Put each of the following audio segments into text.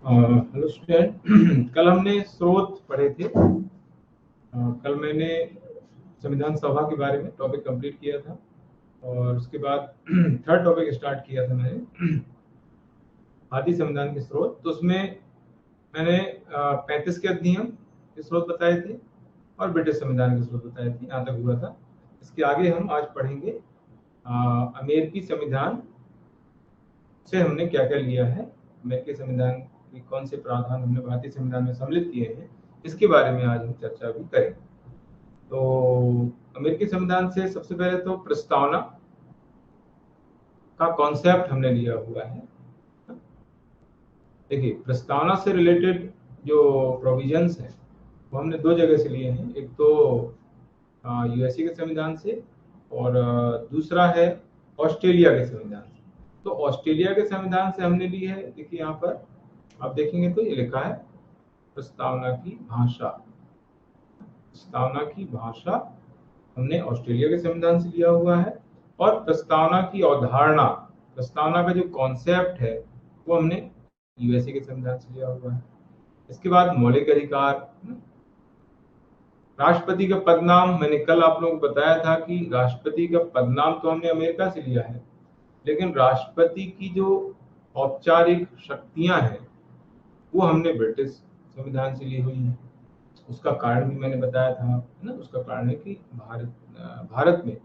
Hello student. कल हमने स्रोत पढ़े थे। कल मैंने संविधान सभा के बारे में टॉपिक कंप्लीट किया था और उसके बाद थर्ड टॉपिक स्टार्ट किया था मैंने, भारतीय संविधान के स्रोत। तो उसमें मैंने 35 के अधिनियम के स्रोत बताए थे और ब्रिटिश संविधान के स्रोत बताए थे। यहाँ तक हुआ था। इसके आगे हम आज पढ़ेंगे अमेरिकी संविधान से हमने क्या क्या लिया है, अमेरिकी संविधान की कौन से प्रावधान हमने भारतीय संविधान में सम्मिलित किए हैं, इसके बारे में आज हम चर्चा भी करेंगे। तो अमेरिकी संविधान से सबसे पहले तो प्रस्तावना का कॉन्सेप्ट हमने लिया हुआ है। देखिए, प्रस्तावना से रिलेटेड जो प्रोविजंस हैं वो हमने दो जगह से लिए हैं। एक तो यूएसए के संविधान से और दूसरा है ऑस्ट्रेलिया के संविधान से। तो ऑस्ट्रेलिया के संविधान से हमने ली है, देखिए यहाँ पर आप देखेंगे तो ये लिखा है प्रस्तावना की भाषा। प्रस्तावना की भाषा हमने ऑस्ट्रेलिया के संविधान से लिया हुआ है और प्रस्तावना की अवधारणा, प्रस्तावना का जो कॉन्सेप्ट है वो हमने यूएसए के संविधान से लिया हुआ है। इसके बाद मौलिक अधिकार, राष्ट्रपति का पदनाम, मैंने कल आप लोगों को बताया था कि राष्ट्रपति का पदनाम तो हमने अमेरिका से लिया है, लेकिन राष्ट्रपति की जो औपचारिक शक्तियां हैं वो हमने ब्रिटिश संविधान से ली हुई है। उसका कारण भी मैंने बताया था ना। उसका कारण है कि भारत में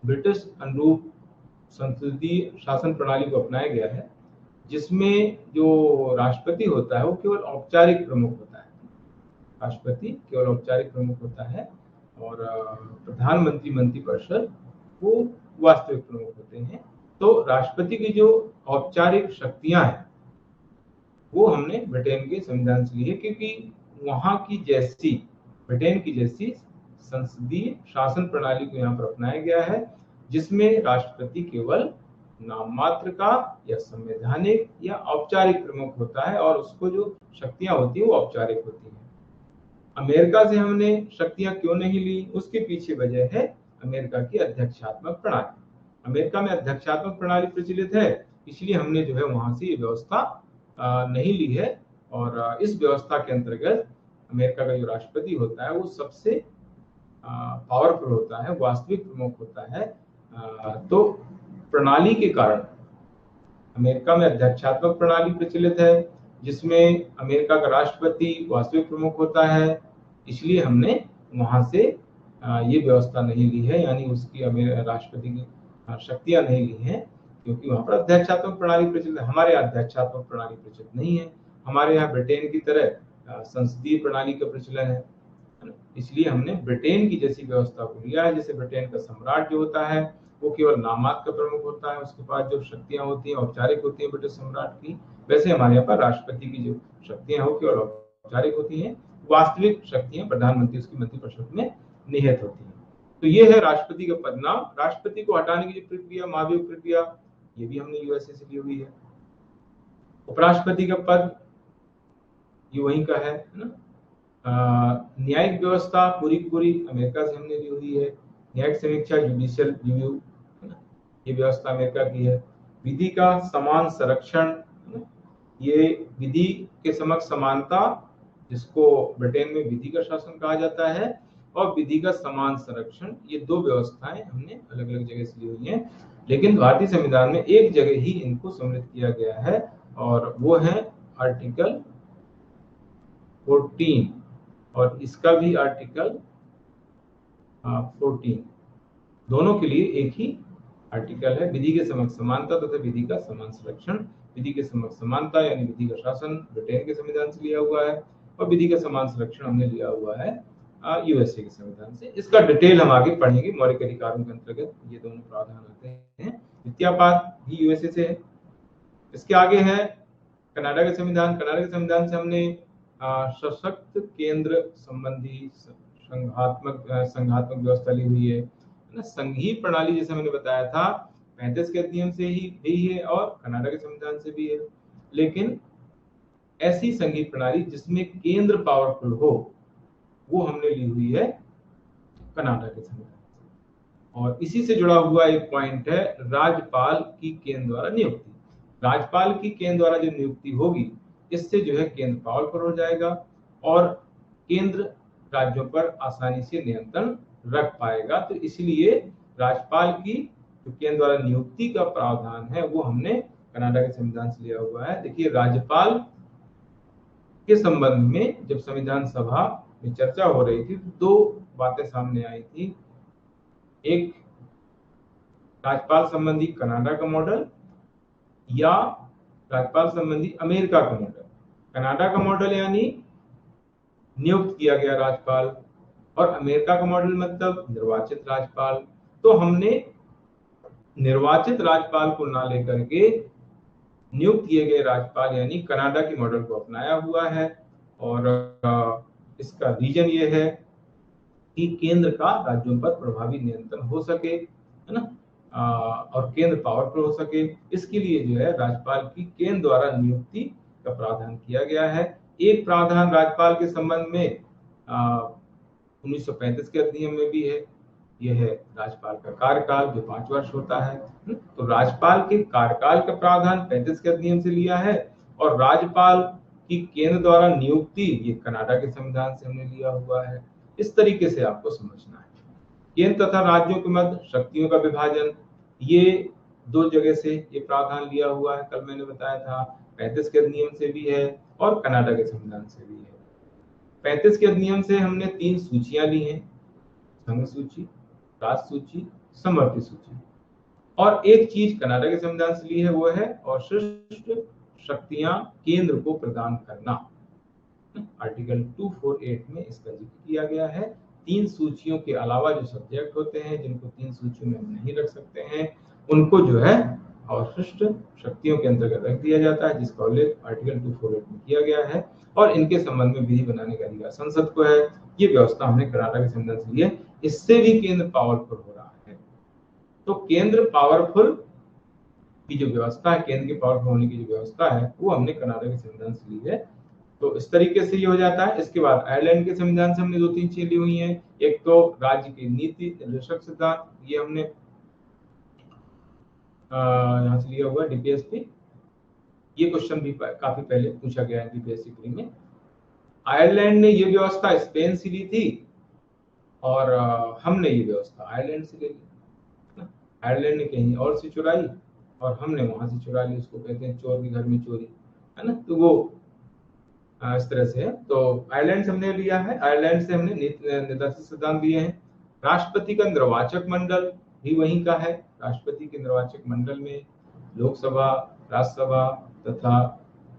ब्रिटिश अनुरूप संसदीय शासन प्रणाली को अपनाया गया है, जिसमें जो राष्ट्रपति होता है वो केवल औपचारिक प्रमुख होता है। राष्ट्रपति केवल औपचारिक प्रमुख होता है और प्रधानमंत्री मंत्रिपरिषद वो वास्तविक प्रमुख होते हैं। तो राष्ट्रपति की जो औपचारिक शक्तियां हैं वो हमने ब्रिटेन के संविधान से ली है, क्योंकि वहां की जैसी, ब्रिटेन की जैसी संसदीय शासन प्रणाली को यहाँ पर अपनाया गया है, जिसमें राष्ट्रपति केवल नाम मात्र का या संवैधानिक या औपचारिक प्रमुख होता है और उसको जो शक्तियां होती है वो औपचारिक होती है। अमेरिका से हमने शक्तियां क्यों नहीं ली, उसके पीछे वजह है अमेरिका की अध्यक्षात्मक प्रणाली। अमेरिका में अध्यक्षात्मक प्रणाली प्रचलित है, इसलिए हमने जो है वहां से ये व्यवस्था नहीं ली है। और इस व्यवस्था के अंतर्गत अमेरिका का जो राष्ट्रपति होता है वो सबसे पावरफुल होता है, वास्तविक प्रमुख होता है। तो प्रणाली के कारण अमेरिका में अध्यक्षात्मक प्रणाली प्रचलित है, जिसमें अमेरिका का राष्ट्रपति वास्तविक प्रमुख होता है, इसलिए हमने वहां से ये व्यवस्था नहीं ली है, यानी उसकी राष्ट्रपति की शक्तियां नहीं ली हैं, क्योंकि वहां पर अध्यक्षात्मक प्रणाली प्रचलित है। हमारे यहाँ अध्यक्षात्मक प्रणाली प्रचलित नहीं है। हमारे यहाँ ब्रिटेन की तरह संसदीय प्रणाली का प्रचलन है, इसलिए हमने ब्रिटेन की जैसी व्यवस्था को लिया है। जैसे ब्रिटेन का सम्राट जो होता है वो केवल नामात्र का प्रमुख होता है, उसके पास जो शक्तियां होती हैं औपचारिक होती हैं ब्रिटिश सम्राट की, वैसे हमारे यहाँ पर राष्ट्रपति की जो शक्तियां हो केवल औपचारिक होती हैं, वास्तविक शक्तियां प्रधानमंत्री उसकी मंत्रिपरिषद में निहित होती हैं। तो ये है राष्ट्रपति का पदनाम। राष्ट्रपति को हटाने की जो प्रक्रिया, महाभियोग प्रक्रिया, ये भी हमने यूएसए से ली हुई है। उपराष्ट्रपति का पद ये वहीं का है ना। न्यायिक व्यवस्था पूरी पूरी अमेरिका से हमने ली हुई है। न्यायिक समीक्षा, जुडिशियल रिव्यू, ये व्यवस्था अमेरिका की है। विधि का समान संरक्षण, ये विधि के समक्ष समानता, जिसको ब्रिटेन में विधि का शासन कहा जाता है, और विधि का समान संरक्षण, ये दो व्यवस्थाएं हमने अलग अलग जगह से ली हुई हैं, लेकिन भारतीय संविधान में एक जगह ही इनको सम्मिलित किया गया है और वो है आर्टिकल 14 और इसका भी आर्टिकल 14। दोनों के लिए एक ही आर्टिकल है। विधि के समक्ष समानता तथा विधि का समान संरक्षण। विधि के समक्ष समानता यानी विधि का शासन ब्रिटेन के संविधान से लिया हुआ है और विधि का समान संरक्षण हमने लिया हुआ है यूएसए के संविधान से। इसका डिटेल हम आगे पढ़ेंगे। मौलिक अधिकारों के अंतर्गत ये दोनों प्रावधान आते हैं। वित्तीयपात भी यूएसए से है। इसके आगे है कनाडा का संविधान। कनाडा के संविधान से हमने सशक्त केंद्र संबंधी संघात्मक व्यवस्था ली हुई है ना। संघीय प्रणाली जैसे मैंने बताया था 35 के अधिनियम से ही है और कनाडा के संविधान से भी है, लेकिन ऐसी संघीय प्रणाली जिसमें केंद्र पावरफुल हो वो हमने ली हुई है कनाडा के संविधान से। और इसी से जुड़ा हुआ एक पॉइंट है राज्यपाल की केंद्र द्वारा नियुक्ति। राज्यपाल की केंद्र द्वारा जो नियुक्ति होगी इससे जो है केंद्र पावरफुल हो जाएगा और केंद्र राज्यों पर आसानी से नियंत्रण रख पाएगा। तो इसलिए राज्यपाल की जो केंद्र द्वारा नियुक्ति का प्रावधान है वो हमने कनाडा के संविधान से लिया हुआ है। देखिए, राज्यपाल के संबंध में जब संविधान सभा में चर्चा हो रही थी तो दो बातें सामने आई थी। एक, राज्यपाल संबंधी कनाडा का मॉडल या राज्यपाल संबंधी अमेरिका का मॉडल। कनाडा का मॉडल यानी नियुक्त किया गया राज्यपाल और अमेरिका का मॉडल मतलब निर्वाचित राज्यपाल। तो हमने निर्वाचित राज्यपाल को ना लेकर के नियुक्त किए गए राज्यपाल यानी कनाडा की मॉडल को अपनाया हुआ है। और इसका रीजन ये है कि केंद्र का राज्यों पर प्रभावी नियंत्रण हो सके, है ना, और केंद्र पावरफुल हो सके। इसके लिए जो है राज्यपाल की केंद्र द्वारा नियुक्ति का प्रावधान किया गया है। एक प्रावधान राज्यपाल के संबंध में 1935 के अधिनियम में भी है। यह है राज्यपाल का कार्यकाल जो 5 वर्ष होता है। तो राज्यपाल के कार्यकाल का प्रावधान 35 के अधिनियम से लिया है और राज्यपाल की केंद्र द्वारा नियुक्ति ये कनाडा के संविधान से हमने लिया हुआ है। इस तरीके से आपको समझना है। केंद्र तथा राज्यों के मध्य शक्तियों का विभाजन, ये दो जगह से ये प्रावधान लिया हुआ है। कल मैंने बताया था 35 के अधिनियम से भी है और कनाडा के संविधान से भी है। 35 के अधिनियम से हमने 3 सूचियां ली हैं, संघ सूची, राष्ट्र सूची, समवर्ती सूची। और एक चीज कनाडा के संविधान से ली है, वो है अवशिष्ट शक्तियां केंद्र को प्रदान करना। आर्टिकल 248 में इसका जिक्र किया गया है। 3 सूचियों के अलावा जो सब्जेक्ट होते हैं जिनको 3 सूचियों में हम नहीं रख सकते हैं, उनको जो है अवशिष्ट शक्तियों के अंतर्गत रख दिया जाता है, जिसका उल्लेख आर्टिकल 248 में किया गया है। और इनके संबंध में विधि बनाने का अधिकार संसद को है। ये व्यवस्था हमने कनाडा के संविधान से ली है। इससे भी केंद्र पावरफुल हो रहा है। तो केंद्र पावरफुल की जो व्यवस्था है, केंद्र के पावरफुल होने की जो व्यवस्था है, वो हमने कनाडा के संविधान से ली है। तो इस तरीके से ये हो जाता है। इसके बाद आयरलैंड के संविधान से हमने 2-3 चीजें ली हुई हैं। एक तो राज्य की नीति निर्देशक सिद्धांत, ये हमने यहाँ से लिया हुआ है डीपीएसपी। ये क्वेश्चन भी काफी पहले पूछा गया है डीपीएससी प्री में। आयरलैंड ने ये व्यवस्था स्पेन से ली थी और हमने ये व्यवस्था आयरलैंड से ले ली। आयरलैंड ने कहीं और से चुराई और हमने वहां से चुरा ली। उसको कहते हैं चोर के घर में चोरी, है ना। तो वो इस तरह से है। तो आयरलैंड से हमने लिया है। आयरलैंड से हमने निर्देशक सिद्धांत लिए हैं। राष्ट्रपति का निर्वाचक मंडल भी वहीं का है। राष्ट्रपति के निर्वाचक मंडल में लोकसभा, राज्यसभा तथा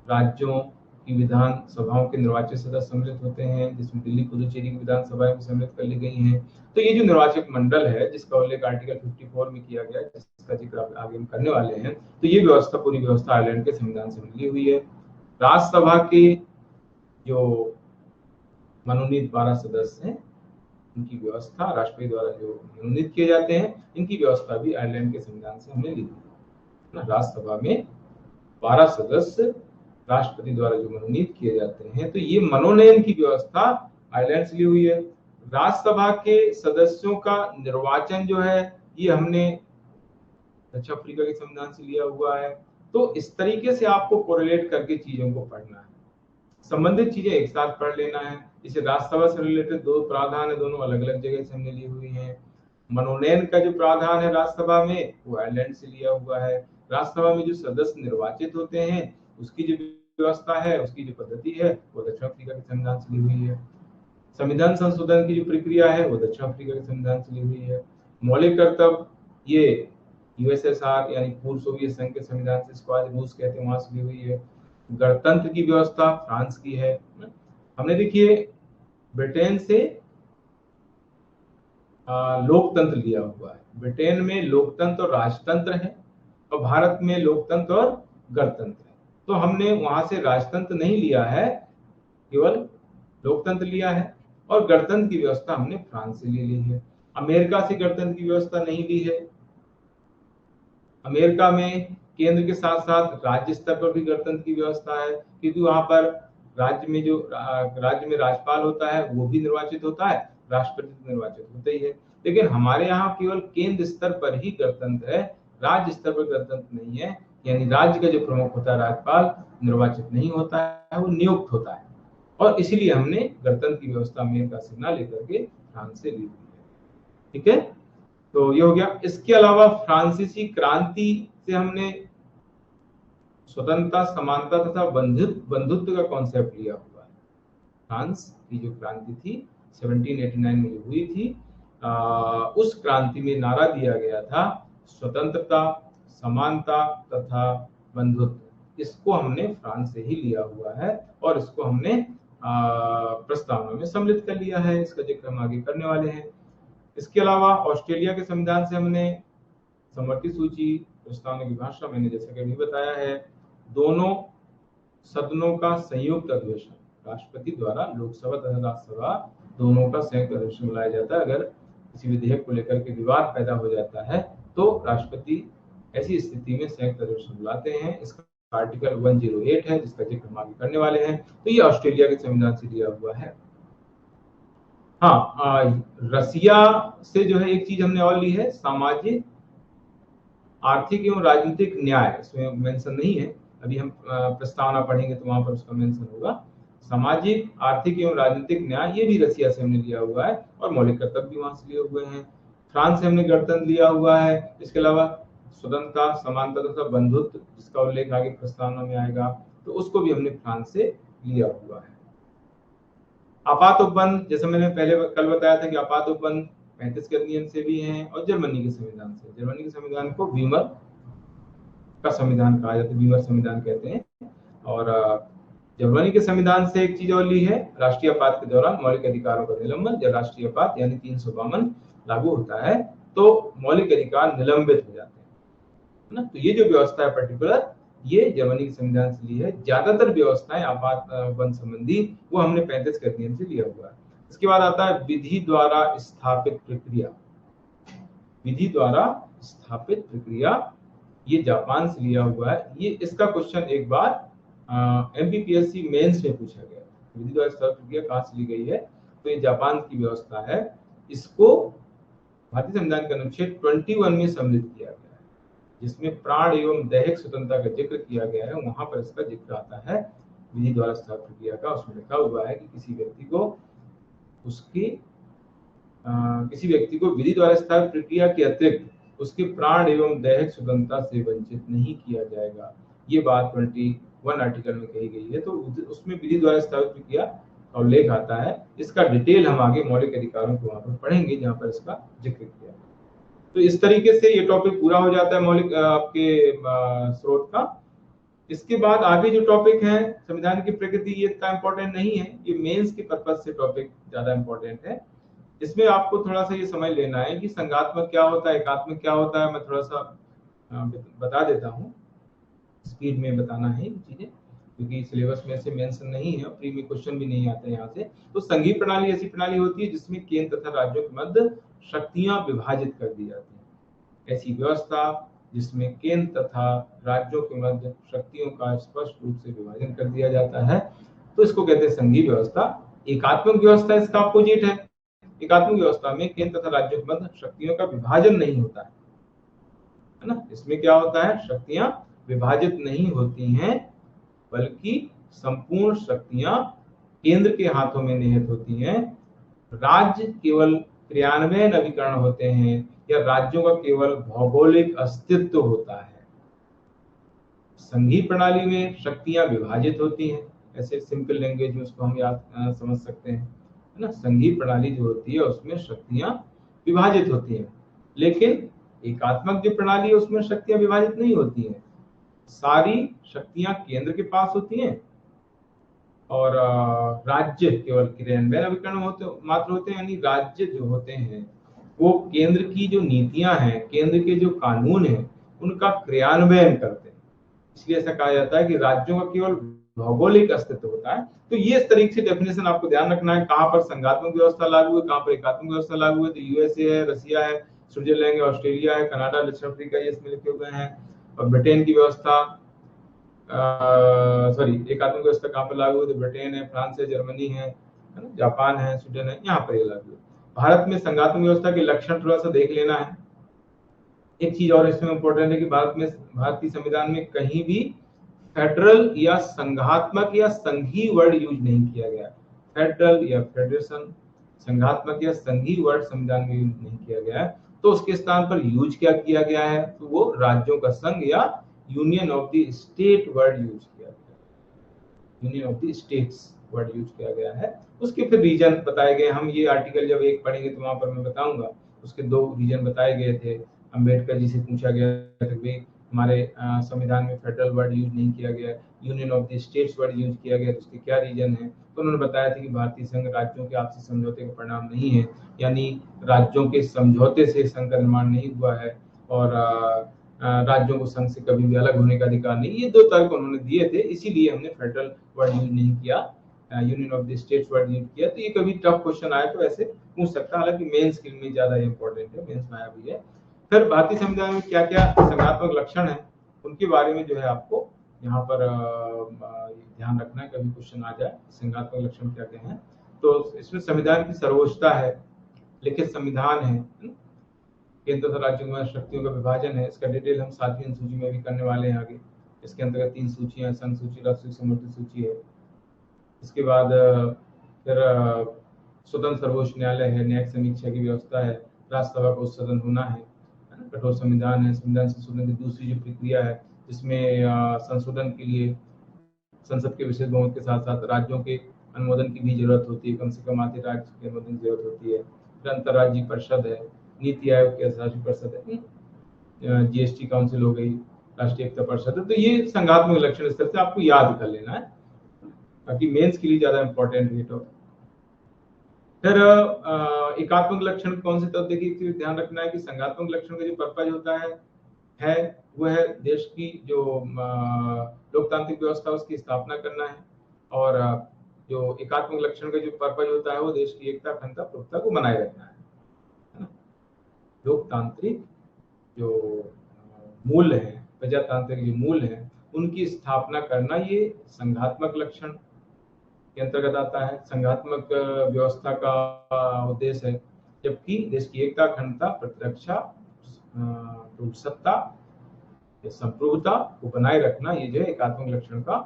राज्यों की विधान सभाओं के निर्वाचित सदस्य सम्मिलित होते हैं, जिसमें दिल्ली पुदुचेरी की विधानसभाएं सम्मिलित कर ली गई हैं। तो ये जो निर्वाचक मंडल है, जिसका उल्लेख आर्टिकल 54 में किया गया है, जिसका जिक्र आगे हम करने वाले हैं, तो ये व्यवस्था, पूरी व्यवस्था आयरलैंड के संविधान से मिली हुई है। राज्यसभा के जो मनोनीत 12 सदस्य हैं, इनकी व्यवस्था राष्ट्रपति द्वारा जो मनोनीत किए जाते हैं, इनकी व्यवस्था भी आयरलैंड के संविधान से हमने ली है। राज्यसभा में 12 सदस्य राष्ट्रपति द्वारा जो मनोनीत किए जाते हैं, तो ये मनोनयन की व्यवस्था आयरलैंड से ली हुई है। राज्यसभा के सदस्यों का निर्वाचन जो है, ये हमने दक्षिण अफ्रीका के संविधान से लिया हुआ है। तो इस तरीके से आपको कोरिलेट करके चीजों को पढ़ना है, संबंधित चीजें एक साथ पढ़ लेना है। इसे राज्यसभा से रिलेटेड 2 प्रावधान है, दोनों अलग अलग जगह से हमने ली हुई हैं। मनोनयन का जो प्रावधान है राज्यसभा में, वो आयरलैंड से लिया हुआ है। राज्यसभा में जो सदस्य निर्वाचित होते हैं, उसकी जो व्यवस्था है, उसकी जो पद्धति है, वो दक्षिण अफ्रीका के संविधान से ली हुई है। संविधान संशोधन की जो प्रक्रिया है, वो दक्षिण अफ्रीका के संविधान से ली हुई है। मौलिक कर्तव्य, ये यूएसएसआर यानी पूर्व सोवियत संघ के संविधान से, इसको आज रूस कहते हैं, वहां से ली हुई है। गणतंत्र की व्यवस्था फ्रांस की है। हमने देखिए ब्रिटेन से लोकतंत्र लिया हुआ है। ब्रिटेन में लोकतंत्र और राजतंत्र है और भारत में लोकतंत्र और गणतंत्र है। तो हमने वहां से राजतंत्र नहीं लिया है, केवल लोकतंत्र लिया है। और गणतंत्र की व्यवस्था हमने फ्रांस से ले ली है। अमेरिका से गणतंत्र की व्यवस्था नहीं ली है। अमेरिका में केंद्र के साथ साथ राज्य स्तर पर भी गणतंत्र की व्यवस्था है, क्योंकि वहां पर राज्य में राज्यपाल होता है, वो भी निर्वाचित होता है, राष्ट्रपति निर्वाचित होता ही है। लेकिन हमारे यहाँ केवल केंद्र स्तर पर ही गणतंत्र है, राज्य स्तर पर गणतंत्र नहीं है। यानी राज्य का जो प्रमुख होता है राज्यपाल निर्वाचित नहीं होता है, वो नियुक्त होता है। और इसीलिए हमने गणतंत्र की व्यवस्था अमेरिका से ना लेकर के फ्रांस से ली हुई है। ठीक है, तो ये हो गया। इसके अलावा फ्रांसीसी क्रांति से हमने स्वतंत्रता, समानता तथा बंधुत्व का कॉन्सेप्ट लिया हुआ है। फ्रांस की जो क्रांति थी 1789 में जो हुई थी, उस क्रांति में नारा दिया गया था स्वतंत्रता, समानता तथा बंधुत्व। इसको हमने फ्रांस से ही लिया हुआ है और इसको हमने प्रस्तावना में सम्मिलित कर लिया है। इसका जिक्र हम आगे करने वाले हैं। इसके अलावा ऑस्ट्रेलिया के संविधान से हमने समवर्ती सूची, प्रस्तावना की भाषा, मैंने जैसा कि अभी बताया है, दोनों सदनों का संयुक्त अधिवेशन, राष्ट्रपति द्वारा लोकसभा तथा राज्यसभा दोनों का संयुक्त अधिवेशन बुलाया जाता है। अगर किसी विधेयक को लेकर के विवाद पैदा हो जाता है तो राष्ट्रपति ऐसी स्थिति में संयुक्त अधिवेशन बुलाते हैं। इसका आर्टिकल 108 है, जिसका जिक्र हम आगे करने वाले हैं। तो ये ऑस्ट्रेलिया के संविधान से लिया हुआ है। हाँ, रसिया से जो है एक चीज हमने और ली है, सामाजिक, आर्थिक एवं राजनीतिक न्याय। इसमें मेंशन नहीं है, अभी हम प्रस्तावना पढ़ेंगे तो वहां पर उसका मेंशन होगा। सामाजिक, आर्थिक एवं राजनीतिक न्याय, ये भी रसिया से हमने लिया हुआ है और मौलिक कर्तव्य भी वहां से लिए हुए हैं। फ्रांस से हमने गणतंत्र लिया हुआ है। इसके अलावा स्वतंत्रता, समानता तथा बंधुत्व, जिसका उल्लेख आगे प्रस्तावना में आएगा, तो उसको भी हमने फ्रांस से लिया हुआ है। आपात उपबंध, जैसे मैंने पहले कल बताया था कि आपात उपबंध 35 के अधिनियम से भी हैं और जर्मनी के संविधान से। जर्मनी के संविधान को वीमर का संविधान कहा जाता है, वीमर संविधान कहते हैं। और जर्मनी के संविधान से एक चीज और ली है, राष्ट्रीय आपात के दौरान मौलिक अधिकारों का निलंबन। जब राष्ट्रीय आपात यानी 352 लागू होता है तो मौलिक अधिकार निलंबित हो जाते हैं ना। तो ये जो व्यवस्था है पर्टिकुलर, ये जर्मनी के संविधान से ली है। ज्यादातर व्यवस्थाएं आपात उपबंध संबंधी वो हमने 35 के अधिनियम से लिया हुआ है। इसके बाद आता है विधि द्वारा स्थापित प्रक्रिया। विधि द्वारा स्थापित प्रक्रिया, ये जापान से लिया हुआ है। ये इसका क्वेश्चन एक बार एमपीपीएससी मेंस में पूछा गया। विधि द्वारा स्थापित प्रक्रिया कहाँ से ली गई है, तो ये जापान की व्यवस्था है। इसको भारतीय संविधान के अनुच्छेद 21 में सम्मिलित किया गया है, जिसमें प्राण एवं दैहिक स्वतंत्रता का जिक्र किया गया है। वहां पर इसका जिक्र आता है विधि द्वारा स्थापित प्रक्रिया का। उसमें लिखा हुआ है कि किसी व्यक्ति को विधि द्वारा स्थापित प्रक्रिया के अतिरिक्त उसके प्राण एवं दैहिक स्वतंत्रता से वंचित नहीं किया जाएगा। ये बात 21 आर्टिकल में कही गई है। तो उसमें विधि द्वारा स्थापित प्रक्रिया का उल्लेख आता है। इसका डिटेल हम आगे मौलिक अधिकारों को वहां पर पढ़ेंगे जहां पर इसका जिक्र किया है। तो इस तरीके से ये टॉपिक पूरा हो जाता है मौलिक आपके स्रोत का। इसके बाद आगे जो टॉपिक है संविधान की प्रकृति, ये इतना इंपॉर्टेंट नहीं है, ये मेंस के पर्पज से टॉपिक ज्यादा इंपॉर्टेंट है। इसमें आपको थोड़ा सा ये समझ लेना है कि संघात्मक क्या होता है, एकात्मक क्या होता है। मैं थोड़ा सा बता देता हूँ, स्पीड में बताना है चीजें, क्योंकि सिलेबस में से मेंशन नहीं है और प्री में क्वेश्चन भी नहीं आते यहाँ से। तो संघीय प्रणाली ऐसी प्रणाली होती है जिसमें केंद्र तथा राज्यों के मध्य शक्तियां विभाजित कर दी जाती हैं। ऐसी व्यवस्था जिसमें केंद्र तथा राज्यों के मध्य शक्तियों का स्पष्ट रूप से विभाजन कर दिया जाता है, तो इसको कहते हैं संघीय व्यवस्था। एकात्मक व्यवस्था इसका अपोजिट है। एकात्मक व्यवस्था में केंद्र तथा राज्यों के मध्य शक्तियों का विभाजन नहीं होता है ना। इसमें क्या होता है, शक्तियां विभाजित नहीं होती हैं, बल्कि संपूर्ण शक्तियां केंद्र के हाथों में निहित होती हैं। राज्य केवल क्रियान्वयन अभिकरण होते हैं या राज्यों का केवल भौगोलिक अस्तित्व होता है। संघीय प्रणाली में शक्तियां विभाजित होती हैं। ऐसे सिंपल लैंग्वेज में उसको हम याद समझ सकते हैं, है ना। संघीय प्रणाली जो होती है उसमें शक्तियां विभाजित होती हैं, लेकिन एकात्मक जो प्रणाली है उसमें शक्तियां विभाजित नहीं होती हैं। सारी शक्तियां केंद्र के पास होती हैं और राज्य केवल क्रियान्वयन अभिकरण मात्र होते हैं। यानी राज्य जो होते हैं वो केंद्र की जो नीतियां हैं, केंद्र के जो कानून हैं, उनका क्रियान्वयन करते हैं। इसलिए ऐसा कहा जाता है कि राज्यों का केवल भौगोलिक अस्तित्व होता है। तो ये इस तरीके से डेफिनेशन आपको ध्यान रखना है, कहाँ पर संघात्मक व्यवस्था लागू है, कहाँ पर एकात्मक व्यवस्था लागू है। तो यूएसए है, रसिया है, स्विट्जरलैंड है, ऑस्ट्रेलिया है, कनाडा, दक्षिण अफ्रीका, ये इसमें लिखे हुए हैं। और ब्रिटेन की व्यवस्था एकात्मक व्यवस्था कहाँ पर लागू है, तो ब्रिटेन है, फ्रांस है, जर्मनी है ना, जापान है, स्वीडन है, यहाँ पर ये लागू है। भारत में संघात्मक व्यवस्था के लक्षण थोड़ा सा देख लेना है। एक चीज और इसमें इम्पोर्टेंट है कि भारतीय संविधान में कहीं भी फेडरल या संघात्मक या संघीय वर्ड यूज नहीं किया गया। फेडरल या फेडरेशन, संघात्मक या संघीय वर्ड संविधान में यूज नहीं किया गया है। तो उसके स्थान पर यूज क्या किया गया है, तो वो राज्यों का संघ या union of the state word use किया गया है। Union of the states word use किया गया है। उसके फिर रीजन बताए गए। हम ये आर्टिकल जब एक पढ़ेंगे तो वहां पर मैं बताऊंगा, उसके 2 रीजन बताए गए थे। अम्बेडकर जी से पूछा गया था कि हमारे संविधान में फेडरल वर्ड यूज नहीं किया गया, union of the states word use किया गया, तो उसके क्या रीजन है। तो उन्होंने बताया था कि भारतीय संघ राज्यों के आपसी समझौते का परिणाम नहीं है, यानी राज्यों के समझौते से संघ का निर्माण नहीं हुआ है, और राज्यों को संघ से कभी भी अलग होने का अधिकार नहीं। ये 2 तर्क उन्होंने दिए थे, इसीलिए हमने फेडरल वर्ड यूज नहीं किया, union of the states word use किया। तो ये कभी टफ क्वेश्चन आए तो ऐसे पूछ सकता है, हालांकि मेंस के लिए ज्यादा इंपॉर्टेंट है, मेंस में आया भी है। फिर भारतीय संविधान में क्या क्या संघात्मक लक्षण है, उनके बारे में जो है आपको यहाँ पर ध्यान रखना है, कभी क्वेश्चन आ जाए संघात्मक लक्षण क्या क्या है। तो इसमें संविधान की सर्वोच्चता है, लिखित संविधान है, केंद्र तथा राज्यों में शक्तियों का विभाजन है। इसका डिटेल हम 7वीं अनुसूची में भी करने वाले हैं आगे। इसके अंतर्गत 3 सूचियां, संघ सूची, राष्ट्रीय समर्थित सूची है। इसके बाद फिर स्वतंत्र सर्वोच्च न्यायालय है, न्यायिक समीक्षा की व्यवस्था है, राज्यसभा को सदन होना है, कठोर संविधान है, संविधान संशोधन की दूसरी जो प्रक्रिया है, जिसमें संशोधन के लिए संसद के विशेष बहुमत के साथ साथ राज्यों के अनुमोदन की भी जरूरत होती है, कम से कम आधे राज्य के अनुमोदन की जरूरत होती है। फिर अंतर्राज्यीय परिषद है, नीति आयोग की अधिशासी परिषद है, जीएसटी काउंसिल हो गई, राष्ट्रीय एकता परिषद है। तो ये संघात्मक लक्षण इस तरह से आपको याद कर लेना है, ताकि मेंस के लिए ज्यादा इंपॉर्टेंट है। तो फिर एकात्मक लक्षण कौन से, तब देखिए ध्यान रखना है कि संघात्मक लक्षण का जो पर्पज होता है वो है देश की जो लोकतांत्रिक व्यवस्था उसकी स्थापना करना है, और जो एकात्मक लक्षण का जो पर्पज होता है वो देश की एकता, अखंडता, प्रभुत्व को बनाए रखना है ना। लोकतांत्रिक जो मूल्य है, प्रजातांत्रिक जो मूल्य है, उनकी स्थापना करना, ये संघात्मक लक्षण के अंतर्गत आता है। संघात्मक व्यवस्था का उद्देश्य है जबकि देश की एकता, अखंडता, प्रतिरक्षा, सत्ता, संप्रभुता को बनाए रखना, ये जो है एकात्मक लक्षण का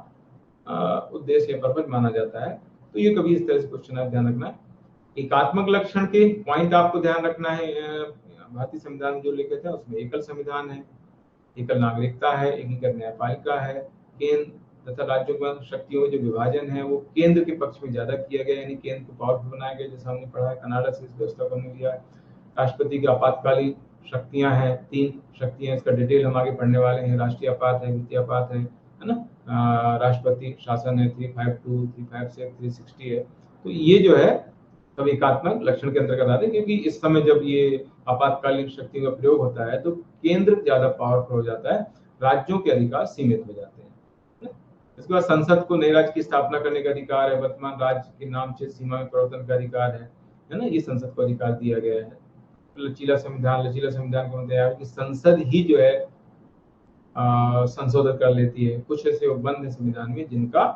उद्देश्य या पर्पज माना जाता है। तो ये कभी इस तरह से क्वेश्चन आप ध्यान रखना है। एकात्मक लक्षण के पॉइंट आपको ध्यान रखना है। भारतीय संविधान जो लिखे थे उसमें एकल संविधान है, एकल नागरिकता है, एकीकृत न्यायपालिका है, केंद्र तथा राज्यों में शक्तियों में जो विभाजन है वो केंद्र के पक्ष में ज्यादा किया गया, यानी केंद्र को पावरफुल बनाया गया, जैसा हमने पढ़ा है, कनाडा से इस व्यवस्था को हमने लिया है। राष्ट्रपति की आपातकालीन शक्तियां हैं, 3 शक्तियां, इसका डिटेल हम आगे पढ़ने वाले हैं। राष्ट्रीय आपात है, वित्तीय आपात है ना, राष्ट्रपति शासन है, 352, 356, 360 है। तो ये जो है सब एकात्मक लक्षण के अंतर्गत आते हैं, क्योंकि इस समय जब ये आपातकालीन शक्तियों का प्रयोग होता है तो केंद्र ज्यादा पावरफुल हो जाता है, राज्यों के अधिकार सीमित हो जाते हैं। इसके बाद संसद को नए राज्य की स्थापना करने का अधिकार है, वर्तमान राज्य के नाम से सीमा में परिवर्तन का अधिकार है ना, ये संसद को अधिकार दिया गया है। लचीला संविधान, लचीला संविधान का मतलब है कि संसद ही जो है संशोधन कर लेती है। कुछ ऐसे उपबंध है संविधान में जिनका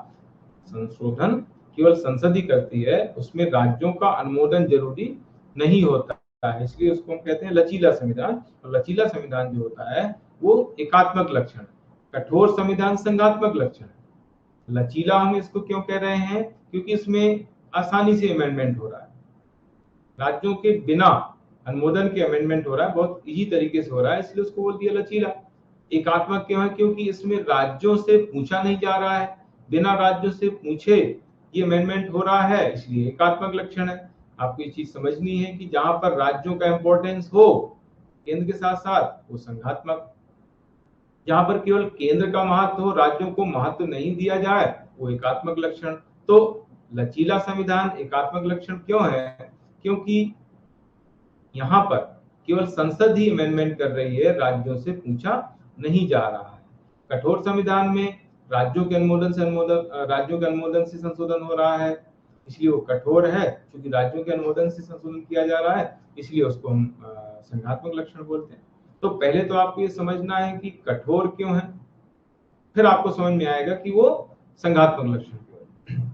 संशोधन केवल संसद ही करती है, उसमें राज्यों का अनुमोदन जरूरी नहीं होता है, इसलिए उसको हम कहते हैं लचीला संविधान। और लचीला संविधान जो होता है वो एकात्मक लक्षण, कठोर संविधान संघात्मक लक्षण। लचीला हम इसको क्यों कह रहे हैं, क्योंकि इसमें आसानी से अमेंडमेंट हो रहा है, राज्यों के बिना अनुमोदन के अमेंडमेंट हो रहा है, बहुत इजी तरीके से हो रहा है, इसलिए उसको बोल दिया लचीला। एकात्मक क्यों है, क्योंकि इसमें राज्यों से पूछा नहीं जा रहा है, बिना राज्यों से पूछे ये अमेंडमेंट हो रहा है, इसलिए एकात्मक लक्षण है। आपको ये चीज समझनी है कि जहां पर राज्यों का इंपॉर्टेंस हो केंद्र के साथ साथ, वो संघात्मक। जहां पर केवल केंद्र का महत्व हो, राज्यों को महत्व नहीं दिया जाए, वो एकात्मक लक्षण। तो लचीला संविधान एकात्मक लक्षण क्यों है, क्योंकि यहाँ पर केवल संसद ही अमेंडमेंट कर रही है, राज्यों से पूछा नहीं जा रहा है। कठोर संविधान में राज्यों के अनुमोदन से संशोधन हो रहा है, इसलिए वो कठोर है, क्योंकि राज्यों के अनुमोदन से संशोधन किया जा रहा है, इसलिए उसको हम संघात्मक लक्षण बोलते हैं। तो पहले तो आपको ये समझना है कि कठोर क्यों है, फिर आपको समझ में आएगा कि वो संघात्मक लक्षण क्यों है।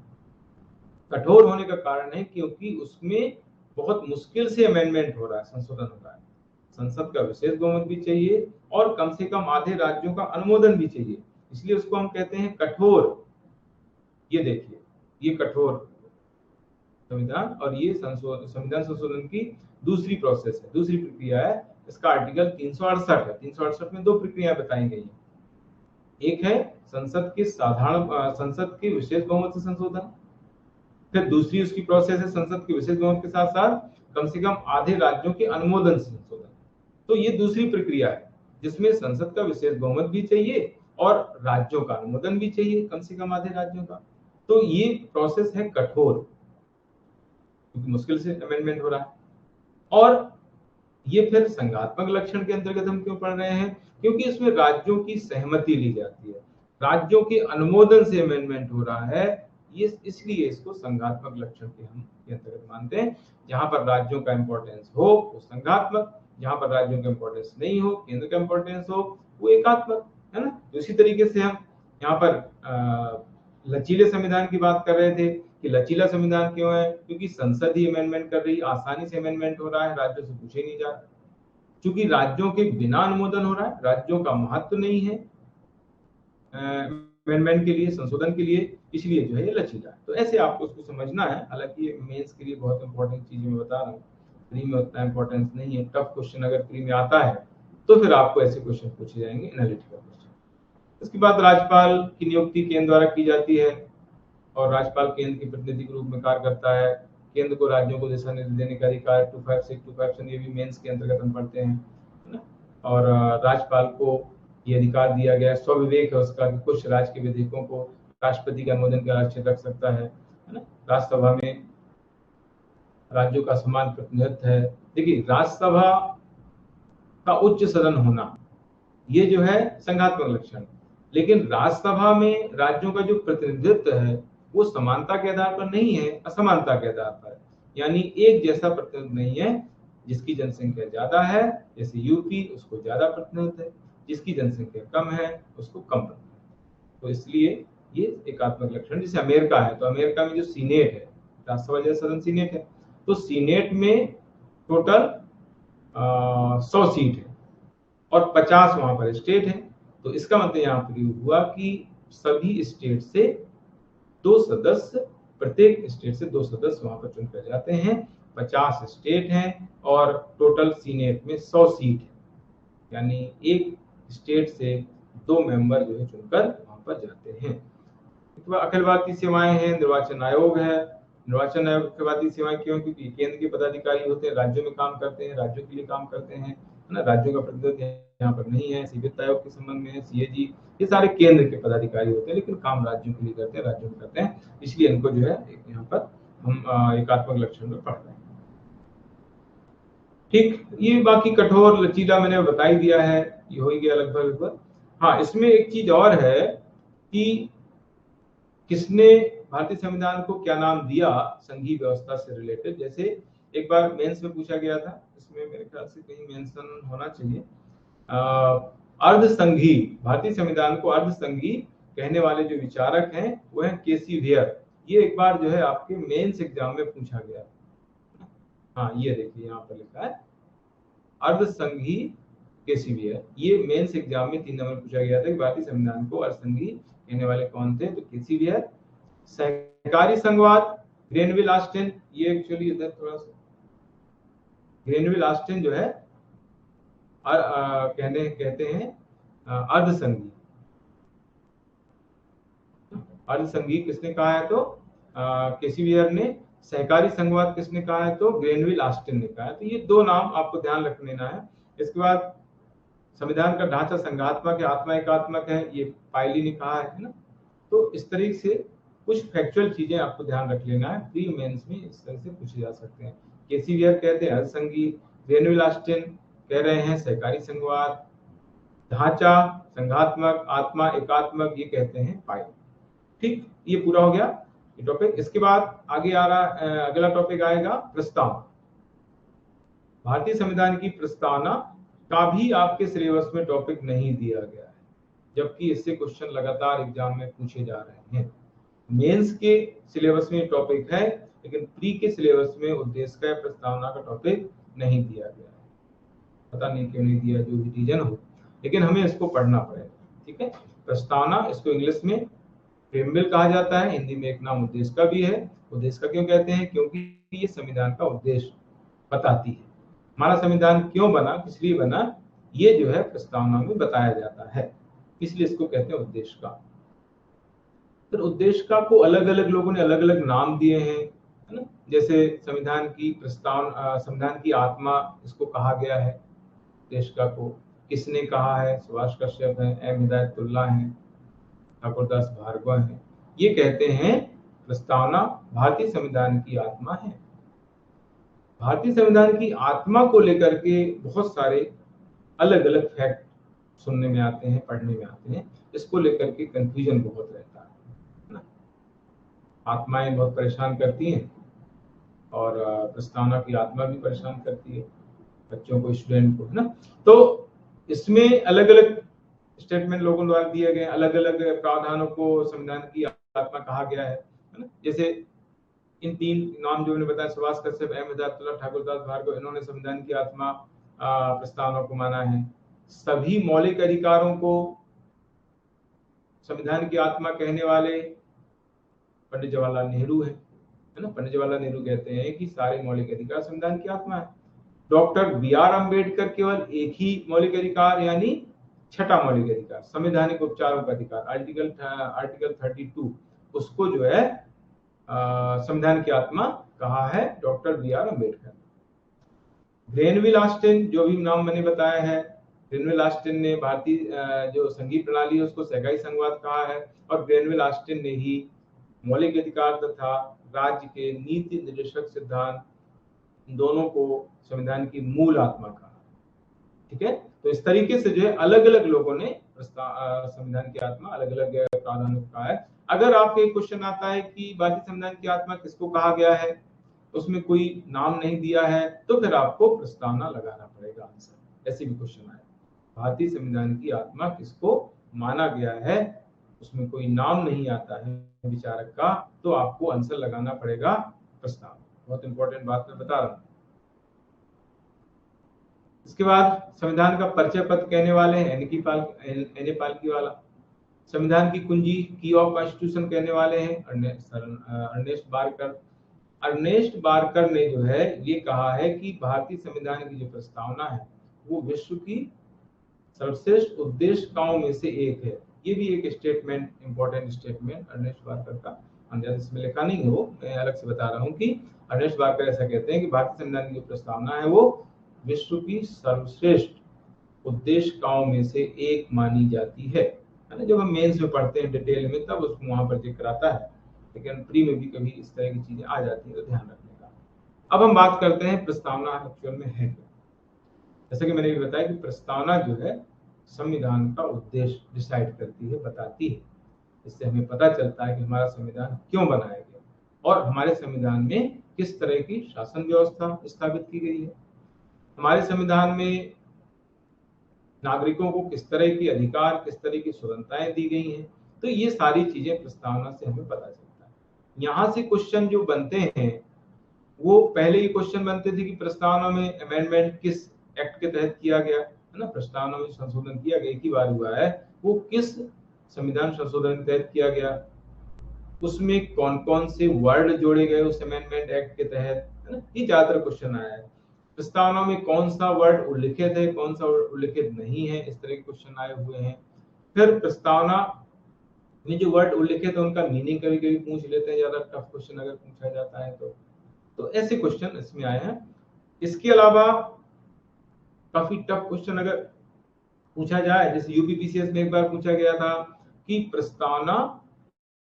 कठोर होने का कारण है क्योंकि उसमें बहुत मुश्किल से अमेंडमेंट हो रहा है, संशोधन हो रहा है। संसद का विशेष बहुमत भी चाहिए और कम से कम आधे राज्यों का अनुमोदन भी चाहिए। इसलिए उसको हम कहते हैं कठोर। ये देखिए, ये कठोर संविधान और ये संविधान संशोधन की दूसरी प्रोसेस है, दूसरी प्रक्रिया है। इसका आर्टिकल 368 है। 368 में दो प्रक्रियाएं बताई गई हैं। एक है संसद के विशेष बहुमत से संशोधन, फिर दूसरी उसकी प्रोसेस है संसद के विशेष बहुमत के साथ साथ कम से कम आधे राज्यों के अनुमोदन से संशोधन। तो ये दूसरी प्रक्रिया है जिसमें संसद का विशेष बहुमत भी चाहिए और राज्यों का अनुमोदन भी चाहिए, कम से कम आधे राज्यों का। तो ये प्रोसेस है कठोर, क्योंकि मुश्किल से अमेंडमेंट हो रहा है। और ये फिर संघात्मक लक्षण के अंतर्गत हम क्यों पढ़ रहे हैं? क्योंकि इसमें राज्यों की सहमति ली जाती है, राज्यों के अनुमोदन से अमेंडमेंट हो रहा है। ये इसलिए इसको संघात्मक लक्षण के हम के अंतर्गत मानते हैं। जहां पर राज्यों का इंपॉर्टेंस हो वो संघात्मक, जहां पर राज्यों का इंपॉर्टेंस नहीं हो, केंद्र का इंपॉर्टेंस हो, वो एकात्मक, है ना। तो इसी तरीके से हम यहाँ पर लचीले संविधान की बात कर रहे थे कि लचीला संविधान क्यों है? क्योंकि संसद ही अमेंडमेंट कर रही, आसानी से अमेंडमेंट हो रहा है, राज्यों से पूछे नहीं जा रहा। क्योंकि राज्यों के बिना अनुमोदन हो रहा है, राज्यों का महत्व नहीं है अमेंडमेंट के लिए, संशोधन के लिए, इसलिए जो है ये लचीला है। तो ऐसे आपको उसको समझना है। हालांकि ये मेंस के लिए बहुत इंपॉर्टेंट चीज मैं बता रहा हूँ, प्री में उतना इंपॉर्टेंस नहीं है। टफ क्वेश्चन अगर प्री में आता है तो फिर आपको ऐसे क्वेश्चन पूछे जाएंगे, एनालिटिकल क्वेश्चन। इसके बाद राज्यपाल की नियुक्ति केंद्र द्वारा की जाती है और राज्यपाल केंद्र के प्रतिनिधि के रूप में कार्य करता है। केंद्र को राज्यों को दिशा निर्देश देने का अधिकार 256 ये भी मेंस के अंतर्गत हम पढ़ते हैं, है ना। और राज्यपाल को ये अधिकार दिया गया, स्वविवेक है उसका कि कुछ राज्य के विधेयकों को राष्ट्रपति के अनुमोदन के आरक्षित रख सकता है ना। राज्यसभा में राज्यों का समान प्रतिनिधित्व है। देखिए, राज्यसभा का उच्च सदन होना ये जो है संघात्मक लक्षण, लेकिन राज्यसभा में राज्यों का जो प्रतिनिधित्व है वो समानता के आधार पर नहीं है, असमानता के आधार पर। यानी एक जैसा प्रतिनिधित्व नहीं है। जिसकी जनसंख्या ज्यादा है जैसे यूपी, उसको ज्यादा प्रतिनिधित्व है, जिसकी जनसंख्या कम है उसको कम प्रतिनिधित्व। तो इसलिए ये एकात्मक लक्षण। जैसे अमेरिका है, तो अमेरिका में जो सीनेट है, राज्यसभा जैसा सदन सीनेट है, तो सीनेट में टोटल 100 सीट है और 50 वहां पर स्टेट है। तो इसका मतलब यहाँ पर हुआ कि सभी स्टेट से 2 सदस्य, प्रत्येक स्टेट से 2 सदस्य वहां पर चुनकर जाते हैं। 50 स्टेट हैं और टोटल सीनेट में 100 सीट है, यानी एक स्टेट से 2 मेंबर जो है चुनकर वहां पर जाते हैं। अखिल भारतीय सेवाएं हैं, निर्वाचन आयोग है। निर्वाचन आयोग अखिल भारतीय सेवाएं क्यों? क्योंकि केंद्र के पदाधिकारी होते हैं, राज्यों में काम करते हैं, राज्यों के लिए काम करते हैं, है ना। राज्यों का प्रतिनिधित्व यहाँ पर नहीं है। वित्त आयोग के संबंध में है, सीएजी, ये सारे केंद्र के पदाधिकारी होते हैं, लेकिन काम राज्यों के लिए करते हैं, राज्यों में करते हैं। इसलिए इनको जो है यहाँ पर हम एकात्मक लक्षण में पढ़ रहे हैं। ठीक, ये बाकी कठोर लचीला मैंने बता ही दिया है, ये हो ही गया लगभग। हाँ, इसमें एक चीज और है कि किसने भारतीय संविधान को क्या नाम दिया संघीय व्यवस्था से रिलेटेड। जैसे एक बार मेंस में पूछा गया था, इसमें मेरे ख्याल से कहीं मेंशन होना चाहिए, अर्धसंघी, भारतीय संविधान को अर्धसंघी कहने वाले जो विचारक हैं वो हैं केसी वेयर। ये एक बार जो है आपके मेंस एग्जाम में पूछा गया। हाँ, ये देखिए यहाँ पर लिखा है अर्धसंघी केसी वेयर। ये मेंस एग्जाम में 3 नंबर पूछा गया था कि भारतीय संविधान को अर्धसंघी कहने वाले कौन थे, तो केसी वेयर। सहकारी संघवाद, ग्रेनविल ऑस्टिन, ये एक्चुअली इधर थोड़ा सा, ग्रेनविल ऑस्टिन जो है कहते हैं अर्धसंघी। अर्धसंघी किसने कहा है? तो केसी वेयर ने। सहकारी संघवाद किसने कहा है? तो ग्रेनविल ऑस्टिन ने कहा है। तो ये 2 नाम आपको ध्यान रख लेना है। इसके बाद संविधान का ढांचा संघात्मक है, आत्मा एकात्मक है, ये पायली ने कहा है ना। तो इस तरीके से कुछ फैक्चुअल चीजें आपको ध्यान रख लेना है, प्री मेंस में इस तरह से पूछे जा सकते हैं। केसी वेयर कहते हैं अर्धसंघी, ग्रेनविल ऑस्टिन कह रहे हैं सहकारी संघवाद, ढांचा संघात्मक, आत्मा एकात्मक ये कहते हैं पायली। ठीक, ये पूरा हो गया ये टॉपिक। इसके बाद आगे आ रहा अगला टॉपिक आएगा प्रस्तावना। भारतीय संविधान की प्रस्तावना का भी आपके सिलेबस में टॉपिक नहीं दिया गया है, जबकि इससे क्वेश्चन लगातार एग्जाम में पूछे जा रहे हैं। मेंस के सिलेबस में टॉपिक है, लेकिन प्री के सिलेबस में उद्देश्य का प्रस्तावना का टॉपिक नहीं दिया गया है। पता नहीं क्यों नहीं दिया, जो भी रीजन हो, लेकिन हमें इसको पढ़ना पड़ेगा। ठीक है, प्रस्तावना, इसको इंग्लिश में प्रेम्बिल कहा जाता है, हिंदी में एक नाम उद्देश्य का भी है। उद्देश्य का क्यों कहते हैं? क्योंकि ये संविधान का उद्देश्य बताती है। हमारा संविधान क्यों बना, किस लिए बना, ये जो है प्रस्तावना में बताया जाता है, इसलिए इसको कहते हैं उद्देश्य का। फिर उद्देश्य का को अलग अलग लोगों ने अलग अलग नाम दिए हैं, है ना। जैसे संविधान की संविधान की आत्मा इसको कहा गया है। उद्देश्य का को किसने कहा है? सुभाष कश्यप है, एम हिदायतुल्लाह है, ठाकुरदास भार्गव है। ये कहते हैं प्रस्तावना भारतीय संविधान की आत्मा है। भारतीय संविधान की आत्मा को लेकर के बहुत सारे अलग अलग फैक्ट सुनने में आते हैं, पढ़ने में आते हैं। इसको लेकर के कंफ्यूजन बहुत रहता है ना। आत्माएं बहुत परेशान करती हैं और प्रस्तावना की आत्मा भी परेशान करती है बच्चों को, स्टूडेंट को, है ना। तो इसमें अलग अलग स्टेटमेंट लोगों द्वारा दिए गए, अलग अलग प्रावधानों को संविधान की आत्मा कहा गया है ना। जैसे इन तीन नाम जो मैंने बताया, सुभाष कश्यप, एम हिदायतुल्लाह, ठाकुरदास भार्गव, इन्होंने संविधान की आत्मा प्रस्तावना को माना है। सभी मौलिक अधिकारों को संविधान की आत्मा कहने वाले पंडित जवाहरलाल नेहरू है ना। पंडित जवाहरलाल नेहरू कहते हैं कि सारे मौलिक अधिकार संविधान की आत्मा है। डॉक्टर बी आर अम्बेडकर केवल एक ही मौलिक अधिकार यानी छठा मौलिक अधिकार, संवैधानिक उपचारों का अधिकार, आर्टिकल 32, उसको जो है संविधान की आत्मा कहा है doctor B R Ambedkar. Granville Austin, जो भी नाम मैंने बताया है, ग्रेनविल ऑस्टिन ने भारतीय जो संघीय प्रणाली है उसको सैगाई संघवाद कहा है, और ग्रेनविल ऑस्टिन ने ही मौलिक अधिकार तथा राज्य के नीति निर्देशक सिद्धांत दोनों को संविधान की मूल आत्मा कहा। ठीक है, तो इस तरीके से जो है अलग अलग लोगों ने संविधान की आत्मा अलग अलग प्रावधानों को कहा है। अगर आपको एक क्वेश्चन आता है कि भारतीय संविधान की आत्मा किसको कहा गया है, उसमें कोई नाम नहीं दिया है, तो फिर आपको प्रस्तावना लगाना पड़ेगा आंसर। ऐसे भी क्वेश्चन आए, भारतीय संविधान की आत्मा किसको माना गया है, उसमें कोई नाम नहीं आता है विचारक का, तो आपको आंसर लगाना पड़ेगा प्रस्तावना। बहुत इंपॉर्टेंट बात मैं बता रहा हूं। इसके बाद संविधान का परिचय पत्र कहने वाले हैं एन ए पालकी वाला। संविधान की कुंजी, की ऑफ कॉन्स्टिट्यूशन कहने वाले हैं अर्नेस्ट बारकर। अर्नेस्ट बारकर ने जो है ये कहा है कि भारतीय संविधान की जो प्रस्तावना है वो विश्व की सर्वश्रेष्ठ उद्देशिकाओं में से एक है। ये भी एक statement, important statement Ernest Barker का, इसमें लिखा नहीं है, वो मैं अलग से बता रहा हूँ कि अर्नेस्ट बारकर ऐसा कहते हैं कि भारतीय संविधान की जो प्रस्तावना है वो विश्व की सर्वश्रेष्ठ उद्देशिकाओं में से एक मानी जाती है ना। जब हम मेंस में पढ़ते हैं डिटेल में तब उसको वहां पर जिक्र आता है, लेकिन प्री में भी कभी इस तरह की चीजें आ जाती है, तो ध्यान रखने का। अब हम बात करते हैं प्रस्तावना एक्चुअल में है क्या। जैसे कि मैंने भी बताया कि प्रस्तावना जो है संविधान का उद्देश्य डिसाइड करती है, बताती है। इससे हमें पता चलता है कि हमारा संविधान क्यों बनाया गया और हमारे संविधान में किस तरह की शासन व्यवस्था स्थापित की गई है, हमारे संविधान में नागरिकों को किस तरह की अधिकार, किस तरह की स्वतंत्रताएं दी गई हैं। तो ये सारी चीजें प्रस्तावना से हमें पता चलता है। यहाँ से क्वेश्चन जो बनते हैं वो पहले ही क्वेश्चन बनते थे कि प्रस्तावना में अमेंडमेंट किस एक्ट के तहत किया गया है ना। प्रस्तावना में संशोधन किया गया, एक ही बार हुआ है, वो किस संविधान संशोधन के तहत किया गया, उसमें कौन कौन से वर्ड जोड़े गए उस अमेंडमेंट एक्ट के तहत, है ना। ये ज्यादातर क्वेश्चन आया है। प्रस्तावना में कौन सा वर्ड उल्लिखित है, कौन सा वर्ड उल्लिखित नहीं है, इस तरह के क्वेश्चन आए हुए हैं। फिर प्रस्तावना में जो वर्ड उल्लिखित है उनका मीनिंग कभी कभी पूछ लेते हैं, ज्यादा टफ क्वेश्चन अगर पूछा जाता है तो ऐसे क्वेश्चन इसमें आए हैं। इसके अलावा काफी टफ क्वेश्चन अगर पूछा जाए, जैसे यूपीपीसीएस में एक बार पूछा गया था कि प्रस्तावना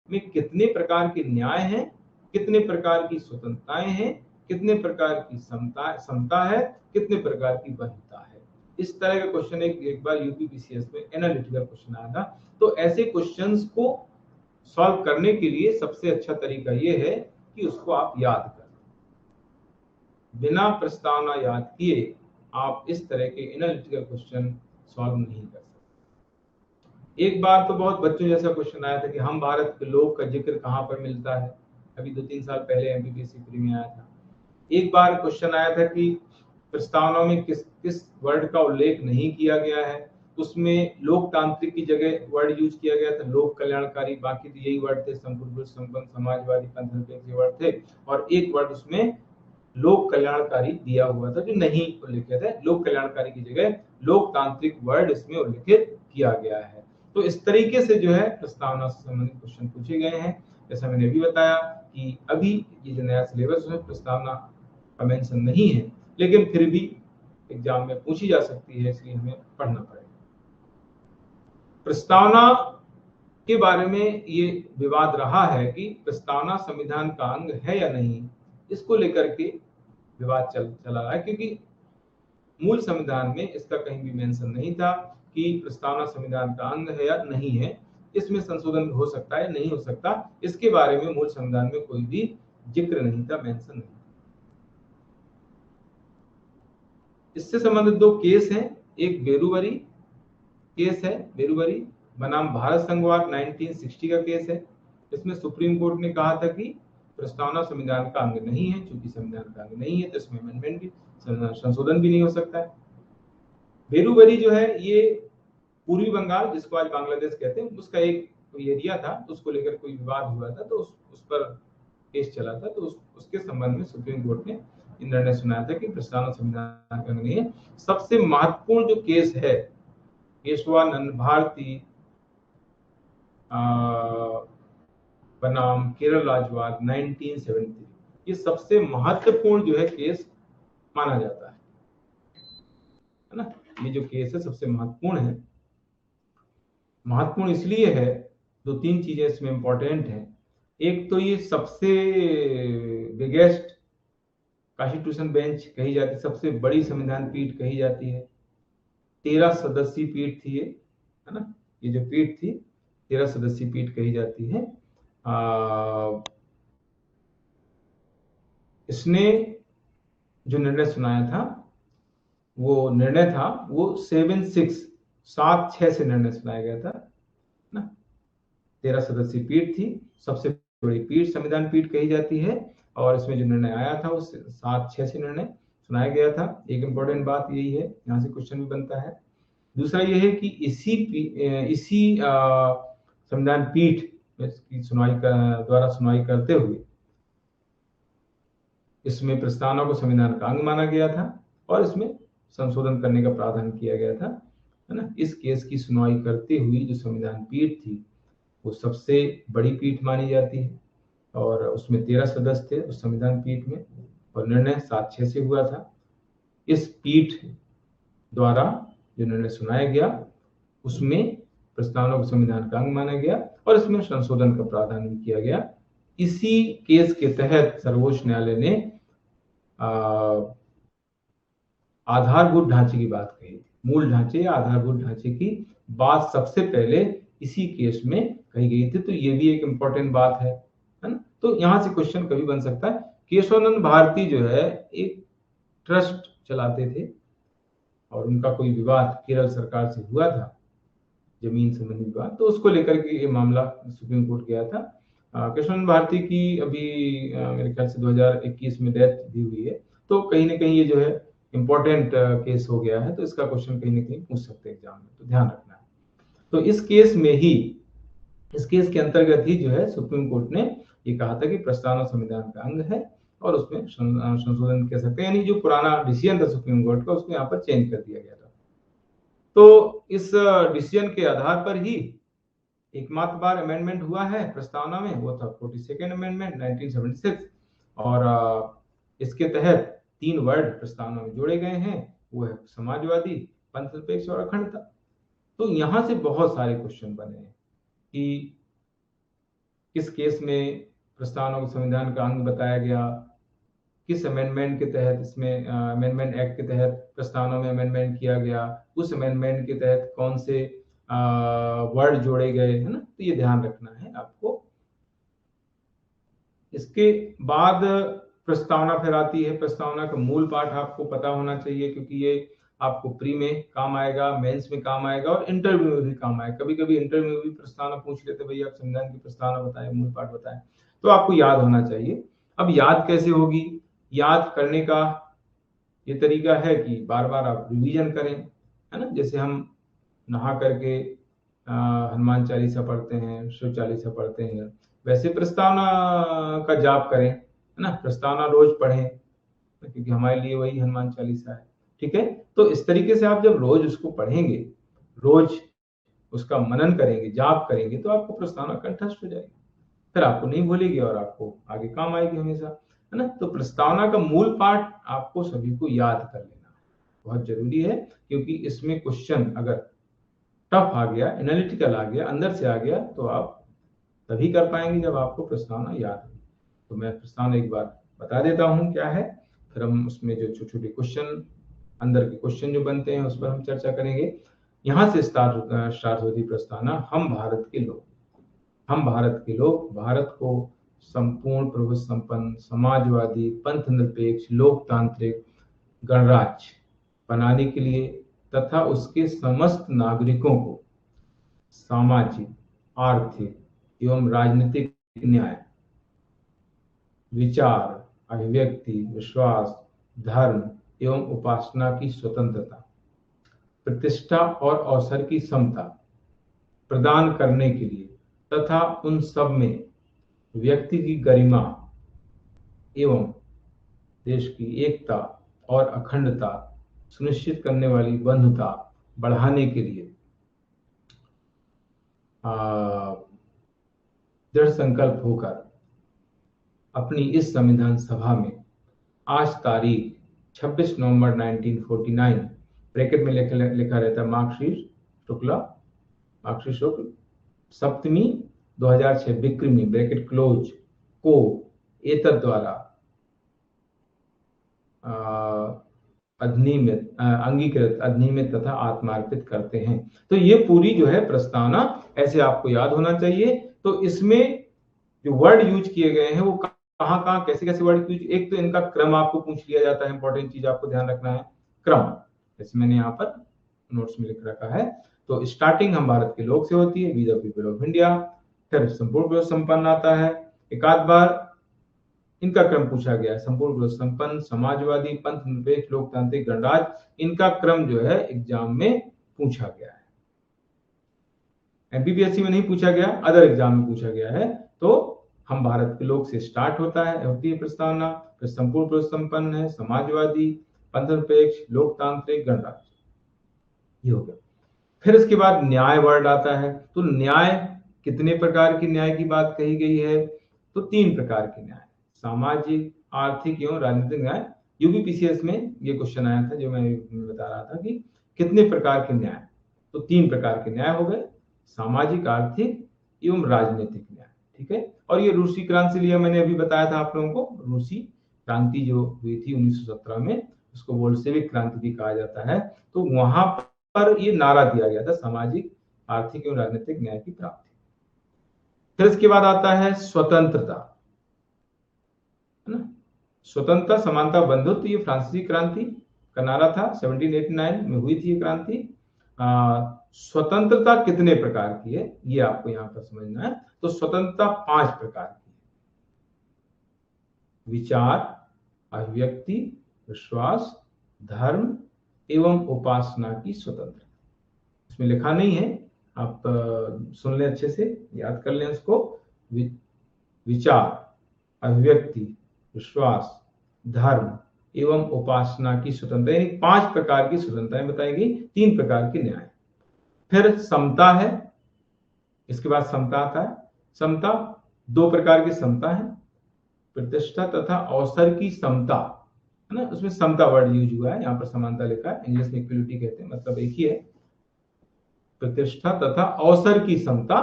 में कितने प्रकार के न्याय हैं, कितने प्रकार की स्वतंत्रताएं हैं, कितने प्रकार की समता है, कितने प्रकार की वरीयता है। इस तरह का क्वेश्चन एक बार यूपीपीसीएस में एनालिटिकल क्वेश्चन आया था। तो ऐसे क्वेश्चंस को सॉल्व करने के लिए सबसे अच्छा तरीका ये है कि उसको आप याद करें। बिना प्रस्तावना याद किए आप इस तरह के एनालिटिकल क्वेश्चन सॉल्व नहीं कर सकते। एक बार तो बहुत बच्चों जैसा क्वेश्चन आया था कि हम भारत के लोग का जिक्र कहाँ पर मिलता है, अभी 2-3 साल पहले एमपीपीएससी प्री में आया था। एक बार क्वेश्चन आया था कि प्रस्तावना में किस किस वर्ड का उल्लेख नहीं किया गया है। उसमें लोकतांत्रिक की जगह वर्ड यूज किया गया था लोक कल्याणकारी, बाकी तो यही वर्ड थे, संपूर्ण संपन्न, समाजवादी, पंथनिरपेक्ष वर्ड थे, और एक वर्ड उसमें लोक कल्याणकारी दिया हुआ था जो नहीं उल्लिखित है। लोक कल्याणकारी की जगह लोकतांत्रिक वर्ड इसमें उल्लिखित किया गया है। तो इस तरीके से जो है प्रस्तावना से संबंधित क्वेश्चन पूछे गए हैं। जैसा मैंने अभी बताया कि अभी ये जो नया सिलेबस है प्रस्तावना का मेंशन नहीं है, लेकिन फिर भी एग्जाम में पूछी जा सकती है, इसलिए हमें पढ़ना पड़ेगा। प्रस्तावना के बारे में ये विवाद रहा है कि प्रस्तावना संविधान का अंग है या नहीं, इसको लेकर के विवाद चला रहा है, क्योंकि मूल संविधान में इसका कहीं भी मेंशन नहीं था कि प्रस्तावना संविधान का अंग है या नहीं है। इसमें संशोधन हो सकता है, नहीं हो सकता, इसके बारे में मूल संविधान में कोई भी जिक्र नहीं था, मेंशन नहीं। इससे संबंधित दो केस हैं, एक बेरुवरी केस है, बेरुवरी बनाम भारत संघवाद 1960 का केस है। इसमें सुप्रीम कोर्ट ने कहा था कि प्रस्तावना संविधान का अंग नहीं है, चूंकि संविधान का अंग नहीं है तो इसमें अमेंडमेंट भी, संशोधन भी नहीं हो सकता है। बेरुवरी जो है ये पूर्वी बंगाल, जिसको आज बांग्लादेश कहते हैं, उसका एक कोई एरिया था, उसको लेकर कोई विवाद हुआ था, तो उस पर केस चला था, तो उसके संबंध में सुप्रीम कोर्ट ने निर्णय सुनाया था कि प्रस्तावना संविधान का अंग नहीं है। सबसे महत्वपूर्ण जो केस है केशवानंद भारती बनाम केरल राज्यवाद 1973, ये सबसे महत्वपूर्ण जो है केस माना जाता है ना। ये जो केस है सबसे महत्वपूर्ण है। महत्वपूर्ण इसलिए है, दो तीन चीजें इसमें इंपॉर्टेंट हैं। एक तो ये सबसे बिगेस्ट कॉन्स्टिट्यूशन बेंच कही जाती है, सबसे बड़ी संविधान पीठ कही जाती है। 13 सदस्यीय पीठ थी ये, है ना। ये जो पीठ थी 13 सदस्यीय पीठ कही जाती है। इसने जो निर्णय सुनाया था वो निर्णय था वो 7-6 से निर्णय सुनाया गया था ना। 13 सदस्यीय पीठ थी, सबसे बड़ी पीठ संविधान पीठ कही जाती है, और इसमें जो निर्णय आया था वो 7-6 से निर्णय सुनाया गया था। एक इंपॉर्टेंट बात यही है, यहाँ से क्वेश्चन भी बनता है। दूसरा यह है कि इसी संविधान पीठ की द्वारा सुनवाई करते हुए इसमें प्रस्तावना को संविधान का अंग माना गया था और इसमें संशोधन करने का प्रावधान किया गया था, है ना। इस केस की सुनवाई करते हुए जो संविधान पीठ थी वो सबसे बड़ी पीठ मानी जाती है, और उसमें 13 सदस्य थे उस संविधान पीठ में, और निर्णय 7-6 से हुआ था। इस पीठ द्वारा जो निर्णय सुनाया गया उसमें प्रस्तावना को संविधान का अंग माना गया और इसमें संशोधन का प्रावधान भी किया गया। इसी केस के तहत सर्वोच्च न्यायालय ने आधारभूत ढांचे की बात कही थी। मूल ढांचे या आधारभूत ढांचे की बात सबसे पहले इसी केस में कही गई थी, तो ये भी एक इंपॉर्टेंट बात है ना। तो यहां से क्वेश्चन कभी बन सकता है। केशवानंद भारती जो है एक ट्रस्ट चलाते थे और उनका कोई विवाद केरल सरकार से हुआ था, जमीन संबंधी विवाद, तो उसको लेकर के ये मामला सुप्रीम कोर्ट गया था। केशवानंद भारती की अभी मेरे ख्याल से 2021 में डेथ भी हुई है, तो कहीं ना कहीं ये जो है इंपॉर्टेंट केस हो गया है, तो इसका क्वेश्चन कहीं ना कहीं पूछ सकते हैं एग्जाम में, तो ध्यान रखना है। तो इस केस के अंतर्गत ही जो है सुप्रीम कोर्ट ने ये कहा था कि प्रस्तावना संविधान का अंग है और उसमें संशोधन कह सकते हैं, यानी जो पुराना डिसीजन था सुप्रीम कोर्ट का उसको यहाँ पर चेंज कर दिया गया था। तो इस डिसीजन के आधार पर ही एकमात्र बार अमेंडमेंट हुआ है प्रस्तावना में, वो था 42nd अमेंडमेंट 1976, और इसके तहत 3 वर्ड प्रस्तावना में जोड़े गए हैं, वो है समाजवादी, पंथनिरपेक्ष और अखंडता। तो यहां से बहुत सारे क्वेश्चन बने हैं कि किस केस में प्रस्तावना को संविधान का अंग बताया गया, किस अमेंडमेंट के तहत इसमें अमेंडमेंट एक्ट के तहत प्रस्तावना में अमेंडमेंट किया गया, उस अमेंडमेंट के तहत कौन से वर्ड जोड़े गए, है ना। तो ये ध्यान रखना है आपको। इसके बाद प्रस्तावना फिर आती है। प्रस्तावना का मूल पाठ आपको पता होना चाहिए, क्योंकि ये आपको प्री में काम आएगा, मेंस में काम आएगा और इंटरव्यू में भी काम आएगा। कभी कभी इंटरव्यू में भी प्रस्तावना पूछ लेते, भैया आप संविधान की प्रस्तावना बताएं, मूल पाठ बताएं, तो आपको याद होना चाहिए। अब याद कैसे होगी, याद करने का ये तरीका है कि बार बार आप रिवीजन करें, है ना। जैसे हम नहा करके हनुमान चालीसा पढ़ते हैं, शिव चालीसा पढ़ते हैं, वैसे प्रस्तावना का जाप करें, है ना। प्रस्तावना रोज पढ़ें, क्योंकि हमारे लिए वही हनुमान चालीसा है। ठीक है, तो इस तरीके से आप जब रोज उसको पढ़ेंगे, रोज उसका मनन करेंगे, जाप करेंगे, तो आपको प्रस्तावना कंठस्थ हो जाएगी, फिर आपको नहीं भूलेगी और आपको आगे काम आएगी हमेशा, है ना। तो प्रस्तावना का मूल पाठ आपको सभी को याद कर लेना बहुत जरूरी है, क्योंकि इसमें क्वेश्चन अगर टफ आ गया, एनालिटिकल आ गया, अंदर से आ गया, तो आप तभी कर पाएंगे जब आपको प्रस्तावना याद हो। तो मैं प्रस्तावना एक बार बता देता हूँ क्या है, फिर हम उसमें जो छोटे छोटे क्वेश्चन, अंदर के क्वेश्चन जो बनते हैं, उस पर हम चर्चा करेंगे। यहाँ से स्टार्ट होती प्रस्तावना। हम भारत के लोग, हम भारत के लोग भारत को संपूर्ण प्रभु संपन्न, समाजवादी, पंथ निरपेक्ष, लोकतांत्रिक गणराज्य बनाने के लिए तथा उसके समस्त नागरिकों को सामाजिक, आर्थिक एवं राजनीतिक न्याय, विचार, अभिव्यक्ति, विश्वास, धर्म एवं उपासना की स्वतंत्रता, प्रतिष्ठा और अवसर की समता प्रदान करने के लिए तथा उन सब में व्यक्ति की गरिमा एवं देश की एकता और अखंडता सुनिश्चित करने वाली बंधुता बढ़ाने के लिए दृढ़ संकल्प होकर अपनी इस संविधान सभा में आज तारीख 26 नवंबर 1949, ब्रैकेट में लिखा रहता है मार्कशीट शुक्ल सप्तमी 2006 विक्रमी ब्रैकेट क्लोज को एतद द्वारा अधिनियमित, अंगीकृत, अधिनियमित तथा आत्मार्पित करते हैं। तो ये पूरी जो है प्रस्तावना ऐसे आपको याद होना चाहिए। तो इसमें जो वर्ड यूज किए गए हैं वो कहाँ कहाँ कैसे कैसे वर्ड यूज, एक तो इनका क्रम आपको पूछ लिया जाता है, इंपॉर्टेंट चीज आपको ध्यान रखना है क्रम, जैसे मैंने यहाँ पर नोट्स में लिख रखा है। तो स्टार्टिंग हम भारत के लोग से होती है, we the people of India, फिर संपूर्ण विरोध संपन्न आता है, एक आध बार इनका क्रम पूछा गया है, संपूर्ण विरोध संपन्न, समाजवादी, पंथ निरपेक्ष, लोकतांत्रिक गणराज्य, इनका क्रम जो है एग्जाम में पूछा गया है। एमपीपीएससी में नहीं पूछा गया, अदर एग्जाम में पूछा गया है। तो हम भारत के लोग से स्टार्ट होती है प्रस्तावना, फिर संपूर्ण विरोध संपन्न है, समाजवादी, पंथ निरपेक्ष, लोकतांत्रिक गणराज्य, ये हो गया। फिर इसके बाद न्याय वर्ड आता है। तो न्याय, कितने प्रकार के न्याय की बात कही गई है? तो 3 प्रकार के न्याय, सामाजिक, आर्थिक एवं राजनीतिक न्याय। यूपीपीसीएस में ये क्वेश्चन आया था, जो मैं बता रहा था कि कितने प्रकार के न्याय। तो 3 प्रकार के न्याय हो गए, सामाजिक, आर्थिक एवं राजनीतिक न्याय। ठीक है, और ये रूसी क्रांति से लिया, मैंने अभी बताया था आप लोगों को। रूसी क्रांति जो हुई थी 1917 में, उसको बोल्शेविक क्रांति भी कहा जाता है। तो वहां पर ये नारा दिया गया था, सामाजिक, आर्थिक एवं राजनीतिक न्याय की प्राप्ति। फिर इसके बाद आता है स्वतंत्रता, है ना। स्वतंत्रता, समानता, बंधुत्व, ये फ्रांसीसी क्रांति का नारा था, 1789 में हुई थी ये क्रांति। स्वतंत्रता कितने प्रकार की है ये आपको यहाँ पर समझना है। तो स्वतंत्रता 5 प्रकार की है, विचार, अभिव्यक्ति, विश्वास, धर्म एवं उपासना की स्वतंत्रता। इसमें लिखा नहीं है, आप सुन लें अच्छे से, याद कर लें इसको। विचार, अभिव्यक्ति, विश्वास, धर्म एवं उपासना की स्वतंत्रता, यानी 5 प्रकार की स्वतंत्रताएं बताई गई, 3 प्रकार के न्याय। फिर समता है, इसके बाद समता आता है। समता, 2 प्रकार की समता है, प्रतिष्ठा तथा अवसर की समता, है ना। उसमें समता वर्ड यूज हुआ है, यहाँ पर समानता लिखा है, इंग्लिश में इक्वलिटी कहते हैं, मतलब एक ही है। प्रतिष्ठा तथा अवसर की समता,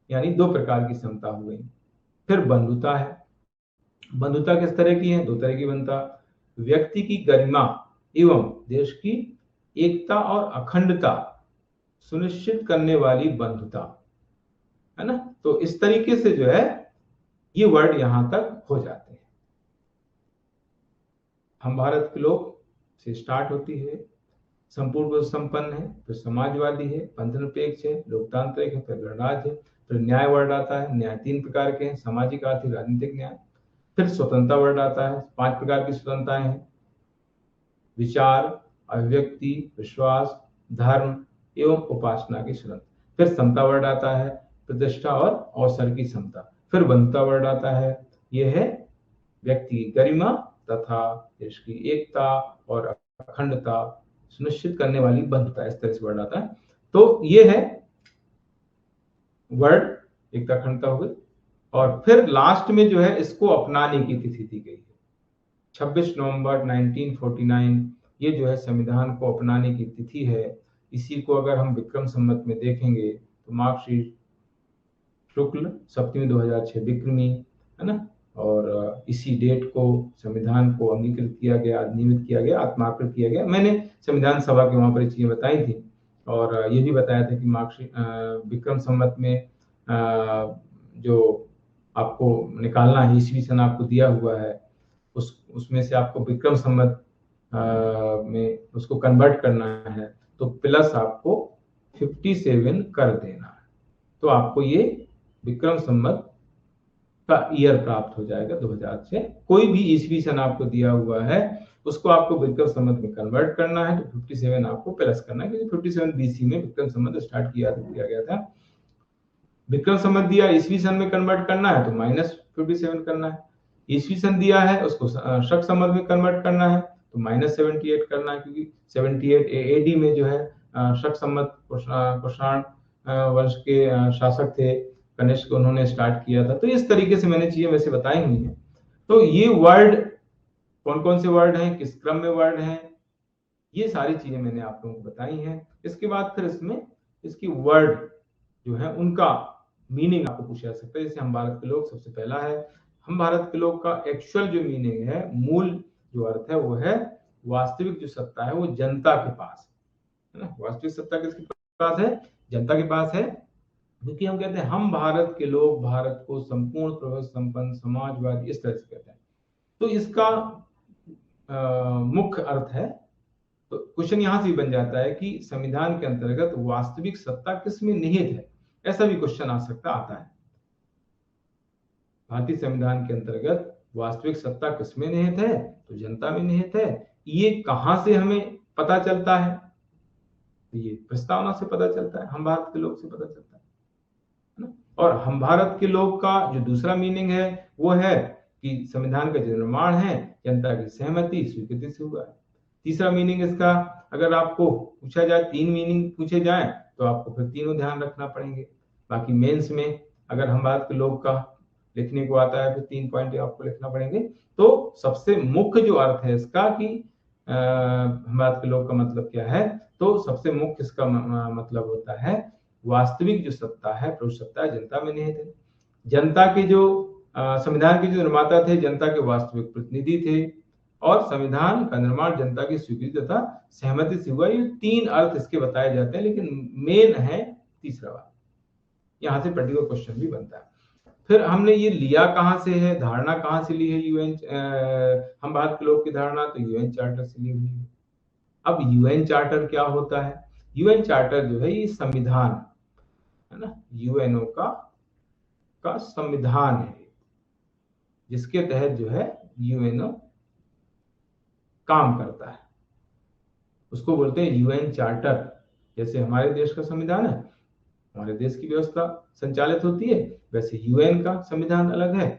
यानी 2 प्रकार की समता हो गई। फिर बंधुता है। बंधुता किस तरह की है? 2 तरह की बंधुता, व्यक्ति की गरिमा एवं देश की एकता और अखंडता सुनिश्चित करने वाली बंधुता, है ना। तो इस तरीके से जो है ये वर्ड यहां तक हो जाते हैं। हम भारत के लोग से स्टार्ट होती है, संपूर्ण विरोध संपन्न है, फिर समाजवादी है, पंथ निरपेक्ष है, लोकतांत्रिक है, फिर गणराज्य है। फिर न्याय वर्ड आता है, न्याय 3 प्रकार के हैं, सामाजिक, आर्थिक, राजनीतिक न्याय। फिर स्वतंत्रता वर्ड आता है, 5 प्रकार की स्वतंत्रताएं हैं, विचार, अभिव्यक्ति, विश्वास, धर्म एवं उपासना की स्वतंत्रता। फिर समता वर्ड आता है, प्रतिष्ठा और अवसर की समता। फिर बंधुता वर्ड आता है, यह है व्यक्ति की गरिमा तथा देश की एकता और अखंडता सुनिश्चित करने वाली बंधुता, इस तरह से वर्ड आता है। तो ये है वर्ड, एकता अखंडता हो गई। और फिर लास्ट में जो है इसको अपनाने की तिथि दी गई है 26 नवंबर 1949। ये जो है संविधान को अपनाने की तिथि है। इसी को अगर हम विक्रम संवत में देखेंगे तो मार्गशीर्ष शुक्ल सप्तमी 2006 विक्रमी, है ना। और इसी डेट को संविधान को अंगीकृत किया गया, अधिनियमित किया गया, आत्माकृत किया गया। मैंने संविधान सभा के वहां पर चीजें बताई थी और ये भी बताया था कि मार्गशीर्ष विक्रम संवत में जो आपको निकालना है, ईस्वी सन आपको दिया हुआ है, उसमें से आपको विक्रम संवत में उसको कन्वर्ट करना है तो प्लस आपको 57 कर देना है, तो आपको ये विक्रम संवत का ईयर प्राप्त हो जाएगा 2006। कोई भी ईस्वी सन आपको दिया हुआ है उसको आपको विक्रम संवत में कन्वर्ट करना है तो 57 आपको प्लस करना है, क्योंकि 57 बीसी में विक्रम संवत स्टार्ट किया गया था। विक्रम संवत दिया, ईस्वी सन में कन्वर्ट करना है तो -57 करना है। ईस्वी सन दिया है उसको शक संवत में कन्वर्ट करना है तो -78 करना है, क्योंकि 78 एडी में जो है शक संवत कुषाण वंश के शासक थे कनिष्क, उन्होंने स्टार्ट किया था। तो इस तरीके से मैंने चीजें वैसे बताई हुई हैं। तो ये वर्ड कौन कौन से वर्ड हैं, किस क्रम में वर्ड हैं, ये सारी चीजें मैंने आप लोगों को बताई हैं। इसके बाद फिर इसमें इसकी वर्ड जो है उनका मीनिंग आपको पूछा जा सकता है। जैसे हम भारत के लोग, सबसे पहला है हम भारत के लोग का एक्चुअल जो मीनिंग है, मूल जो अर्थ है वो है वास्तविक जो सत्ता है वो जनता के पास है ना। वास्तविक सत्ता किसके पास है? जनता के पास है। क्योंकि हम कहते हैं हम भारत के लोग भारत को संपूर्ण प्रभुत्व संपन्न समाजवादी, इस तरह से कहते हैं। तो इसका मुख्य अर्थ है, तो क्वेश्चन यहां से बन जाता है कि संविधान के अंतर्गत वास्तविक सत्ता किसमें निहित है, ऐसा भी क्वेश्चन आ सकता आता है। भारतीय संविधान के अंतर्गत वास्तविक सत्ता किसमें निहित है? तो जनता में निहित है। ये कहां से हमें पता चलता है? ये प्रस्तावना से पता चलता है, हम भारत के लोग से पता चलता है ना। और हम भारत के लोग का जो दूसरा मीनिंग है वो है कि संविधान का जो निर्माण है जनता की सहमति स्वीकृति से हुआ है। तीसरा मीनिंग इसका अगर आपको पूछा जाए, 3 मीनिंग पूछे जाए तो आपको फिर तीनों ध्यान रखना पड़ेंगे। बाकी मेंस में अगर हम भारत के लोग का लिखने को आता है फिर 3 पॉइंट आपको लिखना पड़ेंगे। तो सबसे मुख्य जो अर्थ है इसका कि हम भारत के लोग का मतलब क्या है, तो सबसे मुख्य इसका मतलब होता है वास्तविक जो सत्ता है, प्रभु सत्ता जनता में निहित है। जनता के जो संविधान के जो निर्माता थे जनता के वास्तविक प्रतिनिधि थे और संविधान का निर्माण जनता की स्वीकृति तथा सहमति से हुआ। ये 3 अर्थ इसके बताए जाते हैं, लेकिन मेन है तीसरा वाला। यहां से पर्टिकुलर क्वेश्चन भी बनता है। फिर हमने ये लिया कहां से है, धारणा कहां से ली है? यूएन हम भारत के लोग की धारणा तो यूएन चार्टर से ली हुई है। अब यूएन चार्टर क्या होता है? यूएन चार्टर जो है ये संविधान है ना, यूएनओ का संविधान है जिसके तहत जो है यूएनओ काम करता है, उसको बोलते हैं यूएन चार्टर। जैसे हमारे देश का संविधान है, हमारे देश की व्यवस्था संचालित होती है, वैसे यूएन का संविधान अलग है,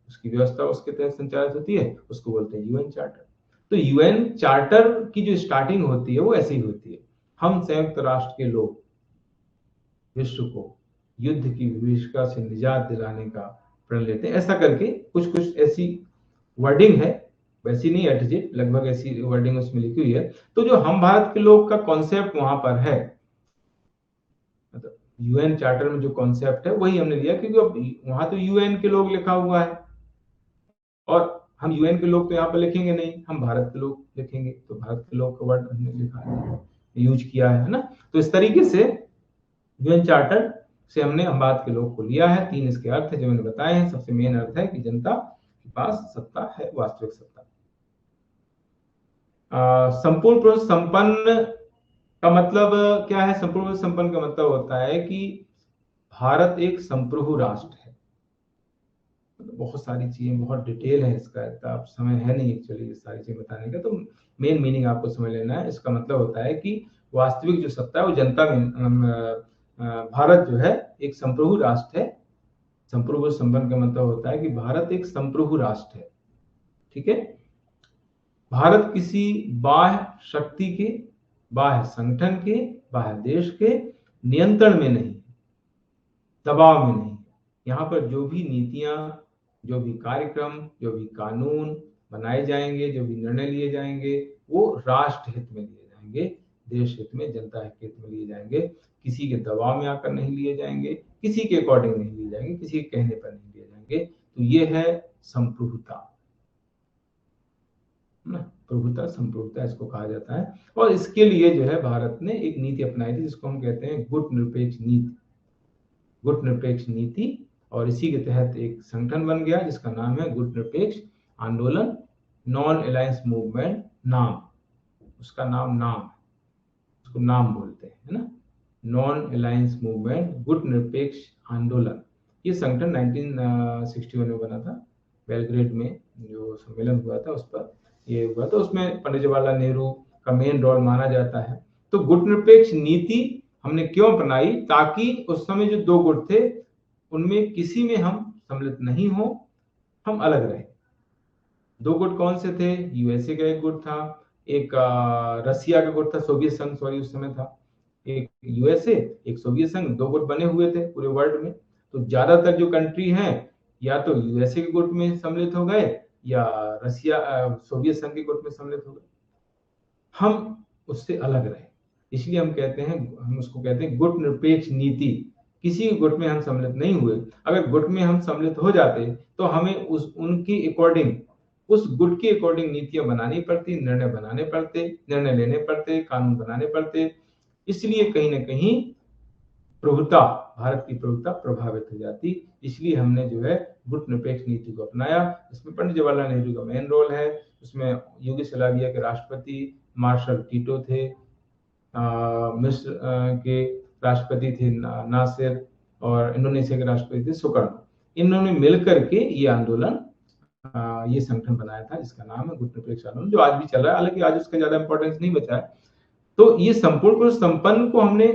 उसकी व्यवस्था उसके तहत संचालित होती है, उसको बोलते हैं यूएन चार्टर। तो यूएन चार्टर की जो स्टार्टिंग होती है वो ऐसी ही होती है, हम संयुक्त राष्ट्र के लोग विश्व को युद्ध की विभीषिका से निजात दिलाने का प्रण लेते हैं, ऐसा करके कुछ ऐसी वर्डिंग है, वैसी नहीं अटजिट, लगभग ऐसी वर्डिंग उसमें लिखी हुई है। तो जो हम भारत के लोग का कॉन्सेप्ट वहां पर है, मतलब यूएन चार्टर में जो कॉन्सेप्ट है वही हमने लिया, क्योंकि वहां तो यूएन के लोग लिखा हुआ है और हम यूएन के लोग तो यहाँ पर लिखेंगे नहीं, हम भारत के लोग लिखेंगे, तो भारत के लोग का वर्ड हमने लिखा है, यूज किया है ना। तो इस तरीके से यूएन चार्टर से हमने हम भारत के लोग को लिया है। 3 इसके अर्थ है जो मैंने बताए हैं। सबसे मेन अर्थ है कि जनता के पास सत्ता है, वास्तविक सत्ता। संपूर्ण प्रभुत्व संपन्न का मतलब क्या है? संपूर्ण प्रभुत्व संपन्न का मतलब होता है कि भारत एक संप्रभु राष्ट्र है, बहुत सारी चीजें, बहुत डिटेल है इसका, इतना अब समय है नहीं एक्चुअली ये सारी चीजें बताने का। तो मेन मीनिंग आपको समझ लेना है। इसका मतलब होता है कि वास्तविक जो सत्ता है वो जनता में, भारत जो है एक संप्रभु राष्ट्र है। संप्रभु संबंध का मतलब होता है कि भारत एक संप्रभु राष्ट्र है। ठीक है, भारत किसी बाह्य शक्ति के, बाह्य संगठन के, बाह्य देश के नियंत्रण में नहीं, दबाव में नहीं। यहाँ पर जो भी नीतियां, जो भी कार्यक्रम, जो भी कानून बनाए जाएंगे, जो भी निर्णय लिए जाएंगे, वो राष्ट्र हित में लिए जाएंगे, देश हित में, जनता हित में लिए जाएंगे। किसी के दबाव में आकर नहीं लिए जाएंगे, किसी के अकॉर्डिंग नहीं लिए जाएंगे, किसी के कहने पर नहीं लिए जाएंगे। तो ये है संप्रभुता ना, प्रभुता, संप्रभुता इसको कहा जाता है। और इसके लिए जो है भारत ने एक नीति अपनाई थी जिसको हम कहते हैं गुट निरपेक्ष नीति, गुट निरपेक्ष नीति। और इसी के तहत एक संगठन बन गया जिसका नाम है गुट निरपेक्ष आंदोलन, नॉन अलायंस मूवमेंट, नाम उसका नाम उसको नाम बोलते हैं, है ना, नॉन अलायंस मूवमेंट, गुट निरपेक्ष आंदोलन। ये संगठन 1961 में बना था, बेलग्रेड में जो सम्मेलन हुआ था उस पर ये हुआ था। उसमें पंडित जवाहरलाल नेहरू का मेन रोल माना जाता है। तो गुट निरपेक्ष नीति हमने क्यों अपनाई? ताकि उस समय जो दो गुट थे उनमें किसी में हम सम्मिलित नहीं हो, हम अलग रहे। दो गुट कौन से थे? यूएसए का एक गुट था, एक रसिया का गुट था, सोवियत संघ सॉरी उस समय था, एक यूएसए एक सोवियत संघ, दो गुट बने हुए थे पूरे वर्ल्ड में। तो ज्यादातर जो कंट्री हैं या तो यूएसए के गुट में सम्मिलित हो गए या रसिया सोवियत संघ के गुट में सम्मिलित हो गए, हम उससे अलग रहे। इसलिए हम कहते हैं, हम उसको कहते हैं गुट निरपेक्ष नीति। किसी गुट में हम सम्मिलित नहीं हुए। अगर गुट में हम सम्मिलित हो जाते तो हमें उस उनके अकॉर्डिंग, उस गुट के अकॉर्डिंग नीतियां बनानी पड़ती, निर्णय बनाने पड़ते, निर्णय लेने पड़ते, कानून बनाने पड़ते। इसलिए कहीं ना कहीं प्रभुता, भारत की प्रभुता प्रभावित हो जाती। इसलिए हमने जो है गुट निरपेक्ष नीति को अपनाया। इसमें पंडित जवाहरलाल नेहरू का मेन रोल है। उसमें यूगोस्लाविया के राष्ट्रपति मार्शल टीटो थे, मिस्र के राष्ट्रपति थे नासिर, और इंडोनेशिया के राष्ट्रपति थे सुकर्णो। इन्होंने मिलकर के ये आंदोलन, ये संगठन बनाया था जिसका नाम है गुट निरपेक्ष आंदोलन, जो आज भी चल रहा है। हालांकि आज उसका ज्यादा इंपॉर्टेंस नहीं बचा है। तो ये संपूर्ण पुरुष संपन्न को हमने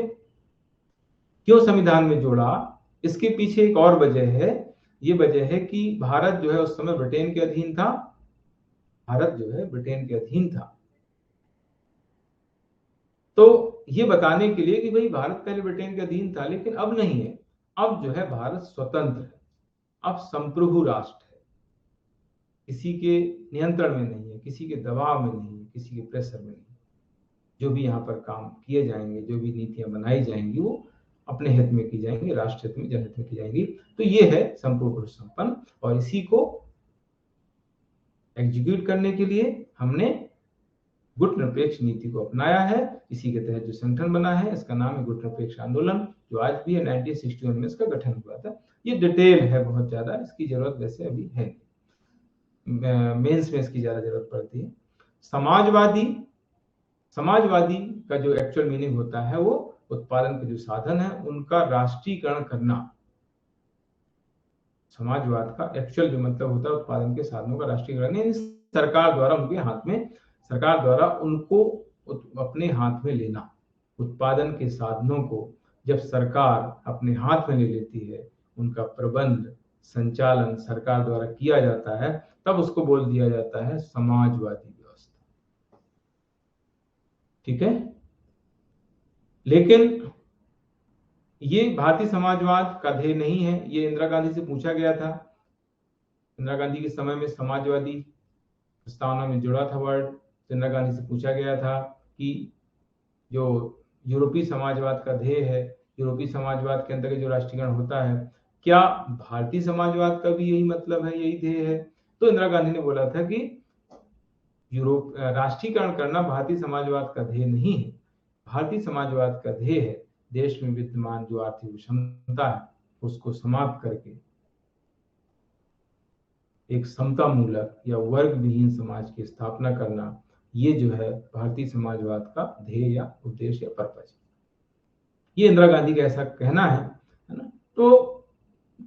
क्यों संविधान में जोड़ा, इसके पीछे एक और वजह है। ये वजह है कि भारत जो है उस समय ब्रिटेन के अधीन था। भारत जो है ब्रिटेन के अधीन था। तो ये बताने के लिए कि भाई भारत पहले ब्रिटेन के अधीन था लेकिन अब नहीं है। अब जो है भारत स्वतंत्र है, अब संप्रभु राष्ट्र है, किसी के नियंत्रण में नहीं है, किसी के दबाव में नहीं है, किसी के प्रेशर में नहीं। जो भी यहाँ पर काम किए जाएंगे, जो भी नीतियां बनाई जाएंगी, वो अपने हित में की जाएंगी, राष्ट्र हित में, जनहित में की जाएंगी। तो ये है संपूर्ण पुरुष संपन्न। और इसी को एग्जीक्यूट करने के लिए हमने गुट निरपेक्ष नीति को अपनाया है। इसी के तहत जो संगठन बना है इसका नाम है गुट निरपेक्ष आंदोलन, जो आज भी है। 1961 में इसका गठन हुआ था। ये डिटेल है बहुत ज्यादा, इसकी जरूरत वैसे अभी है, मेंस में इसकी ज्यादा जरूरत पड़ती है। समाजवादी, समाजवादी का जो एक्चुअल मीनिंग होता है वो उत्पादन के जो साधन है उनका राष्ट्रीयकरण करना। समाजवाद का एक्चुअल जो मतलब होता है उत्पादन के साधनों का राष्ट्रीयकरण, यानी सरकार द्वारा उनके हाथ में, सरकार द्वारा उनको अपने हाथ में लेना। उत्पादन के साधनों को जब सरकार अपने हाथ में ले लेती है, उनका प्रबंध संचालन सरकार द्वारा किया जाता है, तब उसको बोल दिया जाता है समाजवादी व्यवस्था। ठीक है, लेकिन ये भारतीय समाजवाद का ध्येय नहीं है। ये इंदिरा गांधी से पूछा गया था। इंदिरा गांधी के समय में समाजवादी प्रस्तावना में जुड़ा था वर्ड। इंदिरा गांधी से पूछा गया था कि जो यूरोपीय समाजवाद का ध्येय है, यूरोपीय समाजवाद के अंतर्गत जो राष्ट्रीयकरण होता है, क्या भारतीय समाजवाद का भी यही मतलब है, यही ध्येय है? तो इंदिरा गांधी ने बोला था कि यूरोप राष्ट्रीयकरण करना भारतीय समाजवाद का ध्येय नहीं है। भारतीय समाजवाद का ध्येय है देश में विद्यमान जो आर्थिक विषमता है उसको समाप्त करके एक समता मूलक या वर्ग विहीन समाज की स्थापना करना। ये जो है भारतीय समाजवाद का ध्येय या उद्देश्य या पर्पज। ये इंदिरा गांधी का ऐसा कहना है ना। तो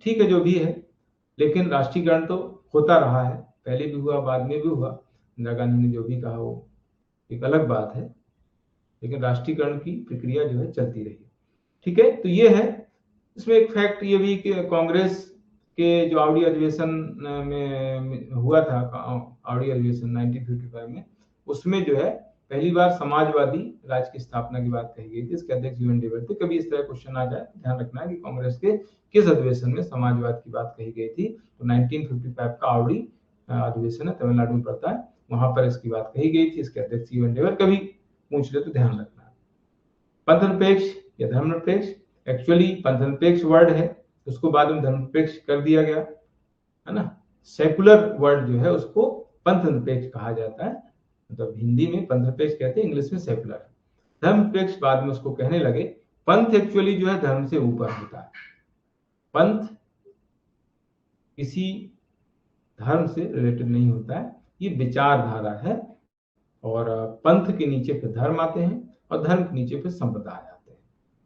ठीक है जो भी है, लेकिन राष्ट्रीयकरण तो होता रहा है, पहले भी हुआ, बाद में भी हुआ। इंदिरा गांधी ने जो भी कहा वो एक अलग बात है, लेकिन राष्ट्रीयकरण की प्रक्रिया जो है चलती रही। ठीक है, तो ये है। इसमें एक फैक्ट ये भी कि कांग्रेस के जो आवड़ी अधिवेशन में हुआ था, आवड़ी अधिवेशन 1955 में, उसमें जो है पहली बार समाजवादी राज्य की स्थापना की बात कही गई थी। इसके अध्यक्ष यूएन डेविड थे। कभी इस तरह क्वेश्चन आ जाए ध्यान रखना है कि कांग्रेस के किस अधिवेशन में समाजवाद की बात कही गई थी। तो 1955 का आवड़ी अधिवेशन है, तमिलनाडु में पड़ता है, वहां पर इसकी बात कही गई थी। इसके अध्यक्ष यूएन डेविड। कभी पूछ ले तो ध्यान रखना है। पंथनिरपेक्ष या धर्मनिरपेक्ष, एक्चुअली पंथनिरपेक्ष वर्ड है, उसको बाद में धर्मनिरपेक्ष कर दिया गया है ना। सेकुलर वर्ड जो है उसको पंथनिरपेक्ष कहा जाता है, मतलब हिंदी में पंथनिरपेक्ष कहते हैं, इंग्लिश में सेकुलर। धर्मनिरपेक्ष बाद में उसको कहने लगे। पंथ एक्चुअली जो है धर्म से ऊपर होता है। पंथ किसी धर्म से रिलेटेड नहीं होता है, ये विचारधारा है। और पंथ के नीचे फिर धर्म आते हैं और धर्म के नीचे फिर संप्रदाय आते हैं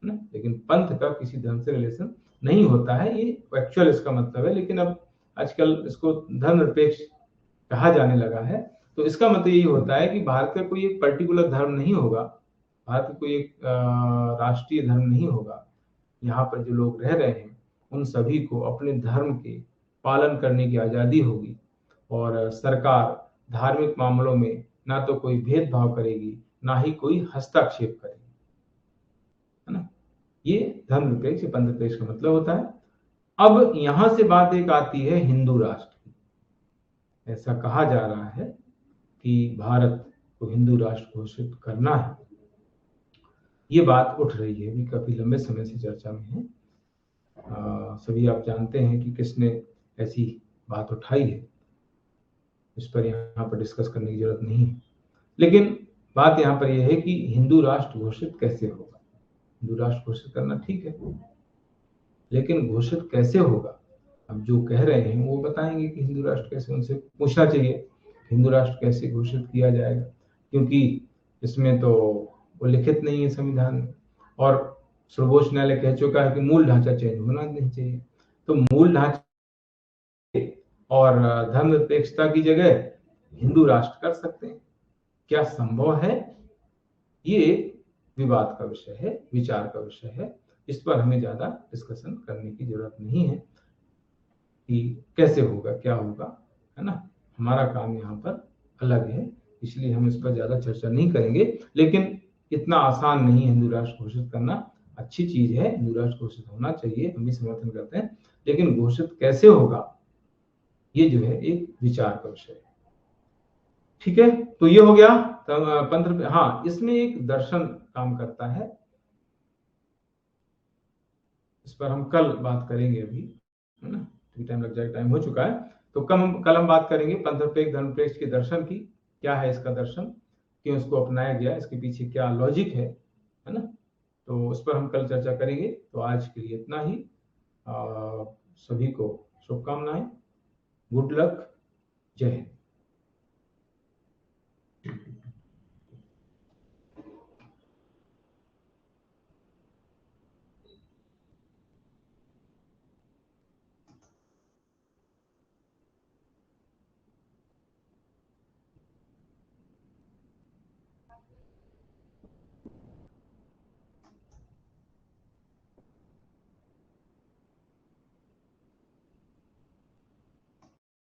ना। लेकिन पंथ का किसी धर्म से रिलेशन नहीं होता है, ये एक्चुअल इसका मतलब है। लेकिन अब आजकल इसको धर्मनिरपेक्ष कहा जाने लगा है। तो इसका मतलब यही होता है कि भारत का कोई एक पर्टिकुलर धर्म नहीं होगा, भारत का कोई एक राष्ट्रीय धर्म नहीं होगा। यहाँ पर जो लोग रह रहे हैं उन सभी को अपने धर्म के पालन करने की आजादी होगी, और सरकार धार्मिक मामलों में ना तो कोई भेदभाव करेगी, ना ही कोई हस्तक्षेप करेगी, है ना। ये धर्मनिरपेक्ष पंथनिरपेक्ष का मतलब होता है। अब यहां से बात एक आती है हिंदू राष्ट्र की। ऐसा कहा जा रहा है कि भारत को हिंदू राष्ट्र घोषित करना है। ये बात उठ रही है, भी काफी लंबे समय से चर्चा में है। सभी आप जानते हैं कि किसने ऐसी बात उठाई है, इस पर यहाँ पर डिस्कस करने की जरूरत नहीं है। लेकिन बात यहाँ पर यह है कि हिंदू राष्ट्र घोषित कैसे होगा। हिंदू राष्ट्र घोषित करना ठीक है, लेकिन घोषित कैसे होगा, अब जो कह रहे हैं वो बताएंगे कि हिंदू राष्ट्र कैसे। उनसे पूछना चाहिए हिंदू राष्ट्र कैसे घोषित किया जाएगा, क्योंकि इसमें तो वो लिखित नहीं है संविधान में। और सर्वोच्च न्यायालय कह चुका है कि मूल ढांचा चेंज होना नहीं चाहिए। तो मूल ढांचा और धर्मनिरपेक्षता की जगह हिंदू राष्ट्र कर सकते हैं, क्या संभव है? ये विवाद का विषय है, विचार का विषय है। इस पर हमें ज्यादा डिस्कशन करने की जरूरत नहीं है कि कैसे होगा, क्या होगा, है ना। हमारा काम यहाँ पर अलग है, इसलिए हम इस पर ज्यादा चर्चा नहीं करेंगे। लेकिन इतना आसान नहीं है हिंदू राष्ट्र घोषित करना। अच्छी चीज है, हिंदू राष्ट्र घोषित होना चाहिए, हम भी समर्थन करते हैं। लेकिन घोषित कैसे होगा, ये जो है एक विचार का विषय है। ठीक है, तो ये हो गया पंथ। हाँ, इसमें एक दर्शन काम करता है, इस पर हम कल बात करेंगे अभी, है ना, टाइम लग जाएगा, टाइम हो चुका है। तो कल हम बात करेंगे पंथनिरपेक्ष धर्मनिरपेक्ष के दर्शन की। क्या है इसका दर्शन, क्यों इसको अपनाया गया, इसके पीछे क्या लॉजिक है ना। तो उस पर हम कल चर्चा करेंगे। तो आज के लिए इतना ही। सभी को शुभकामनाएं, गुड लक, जय हिंद।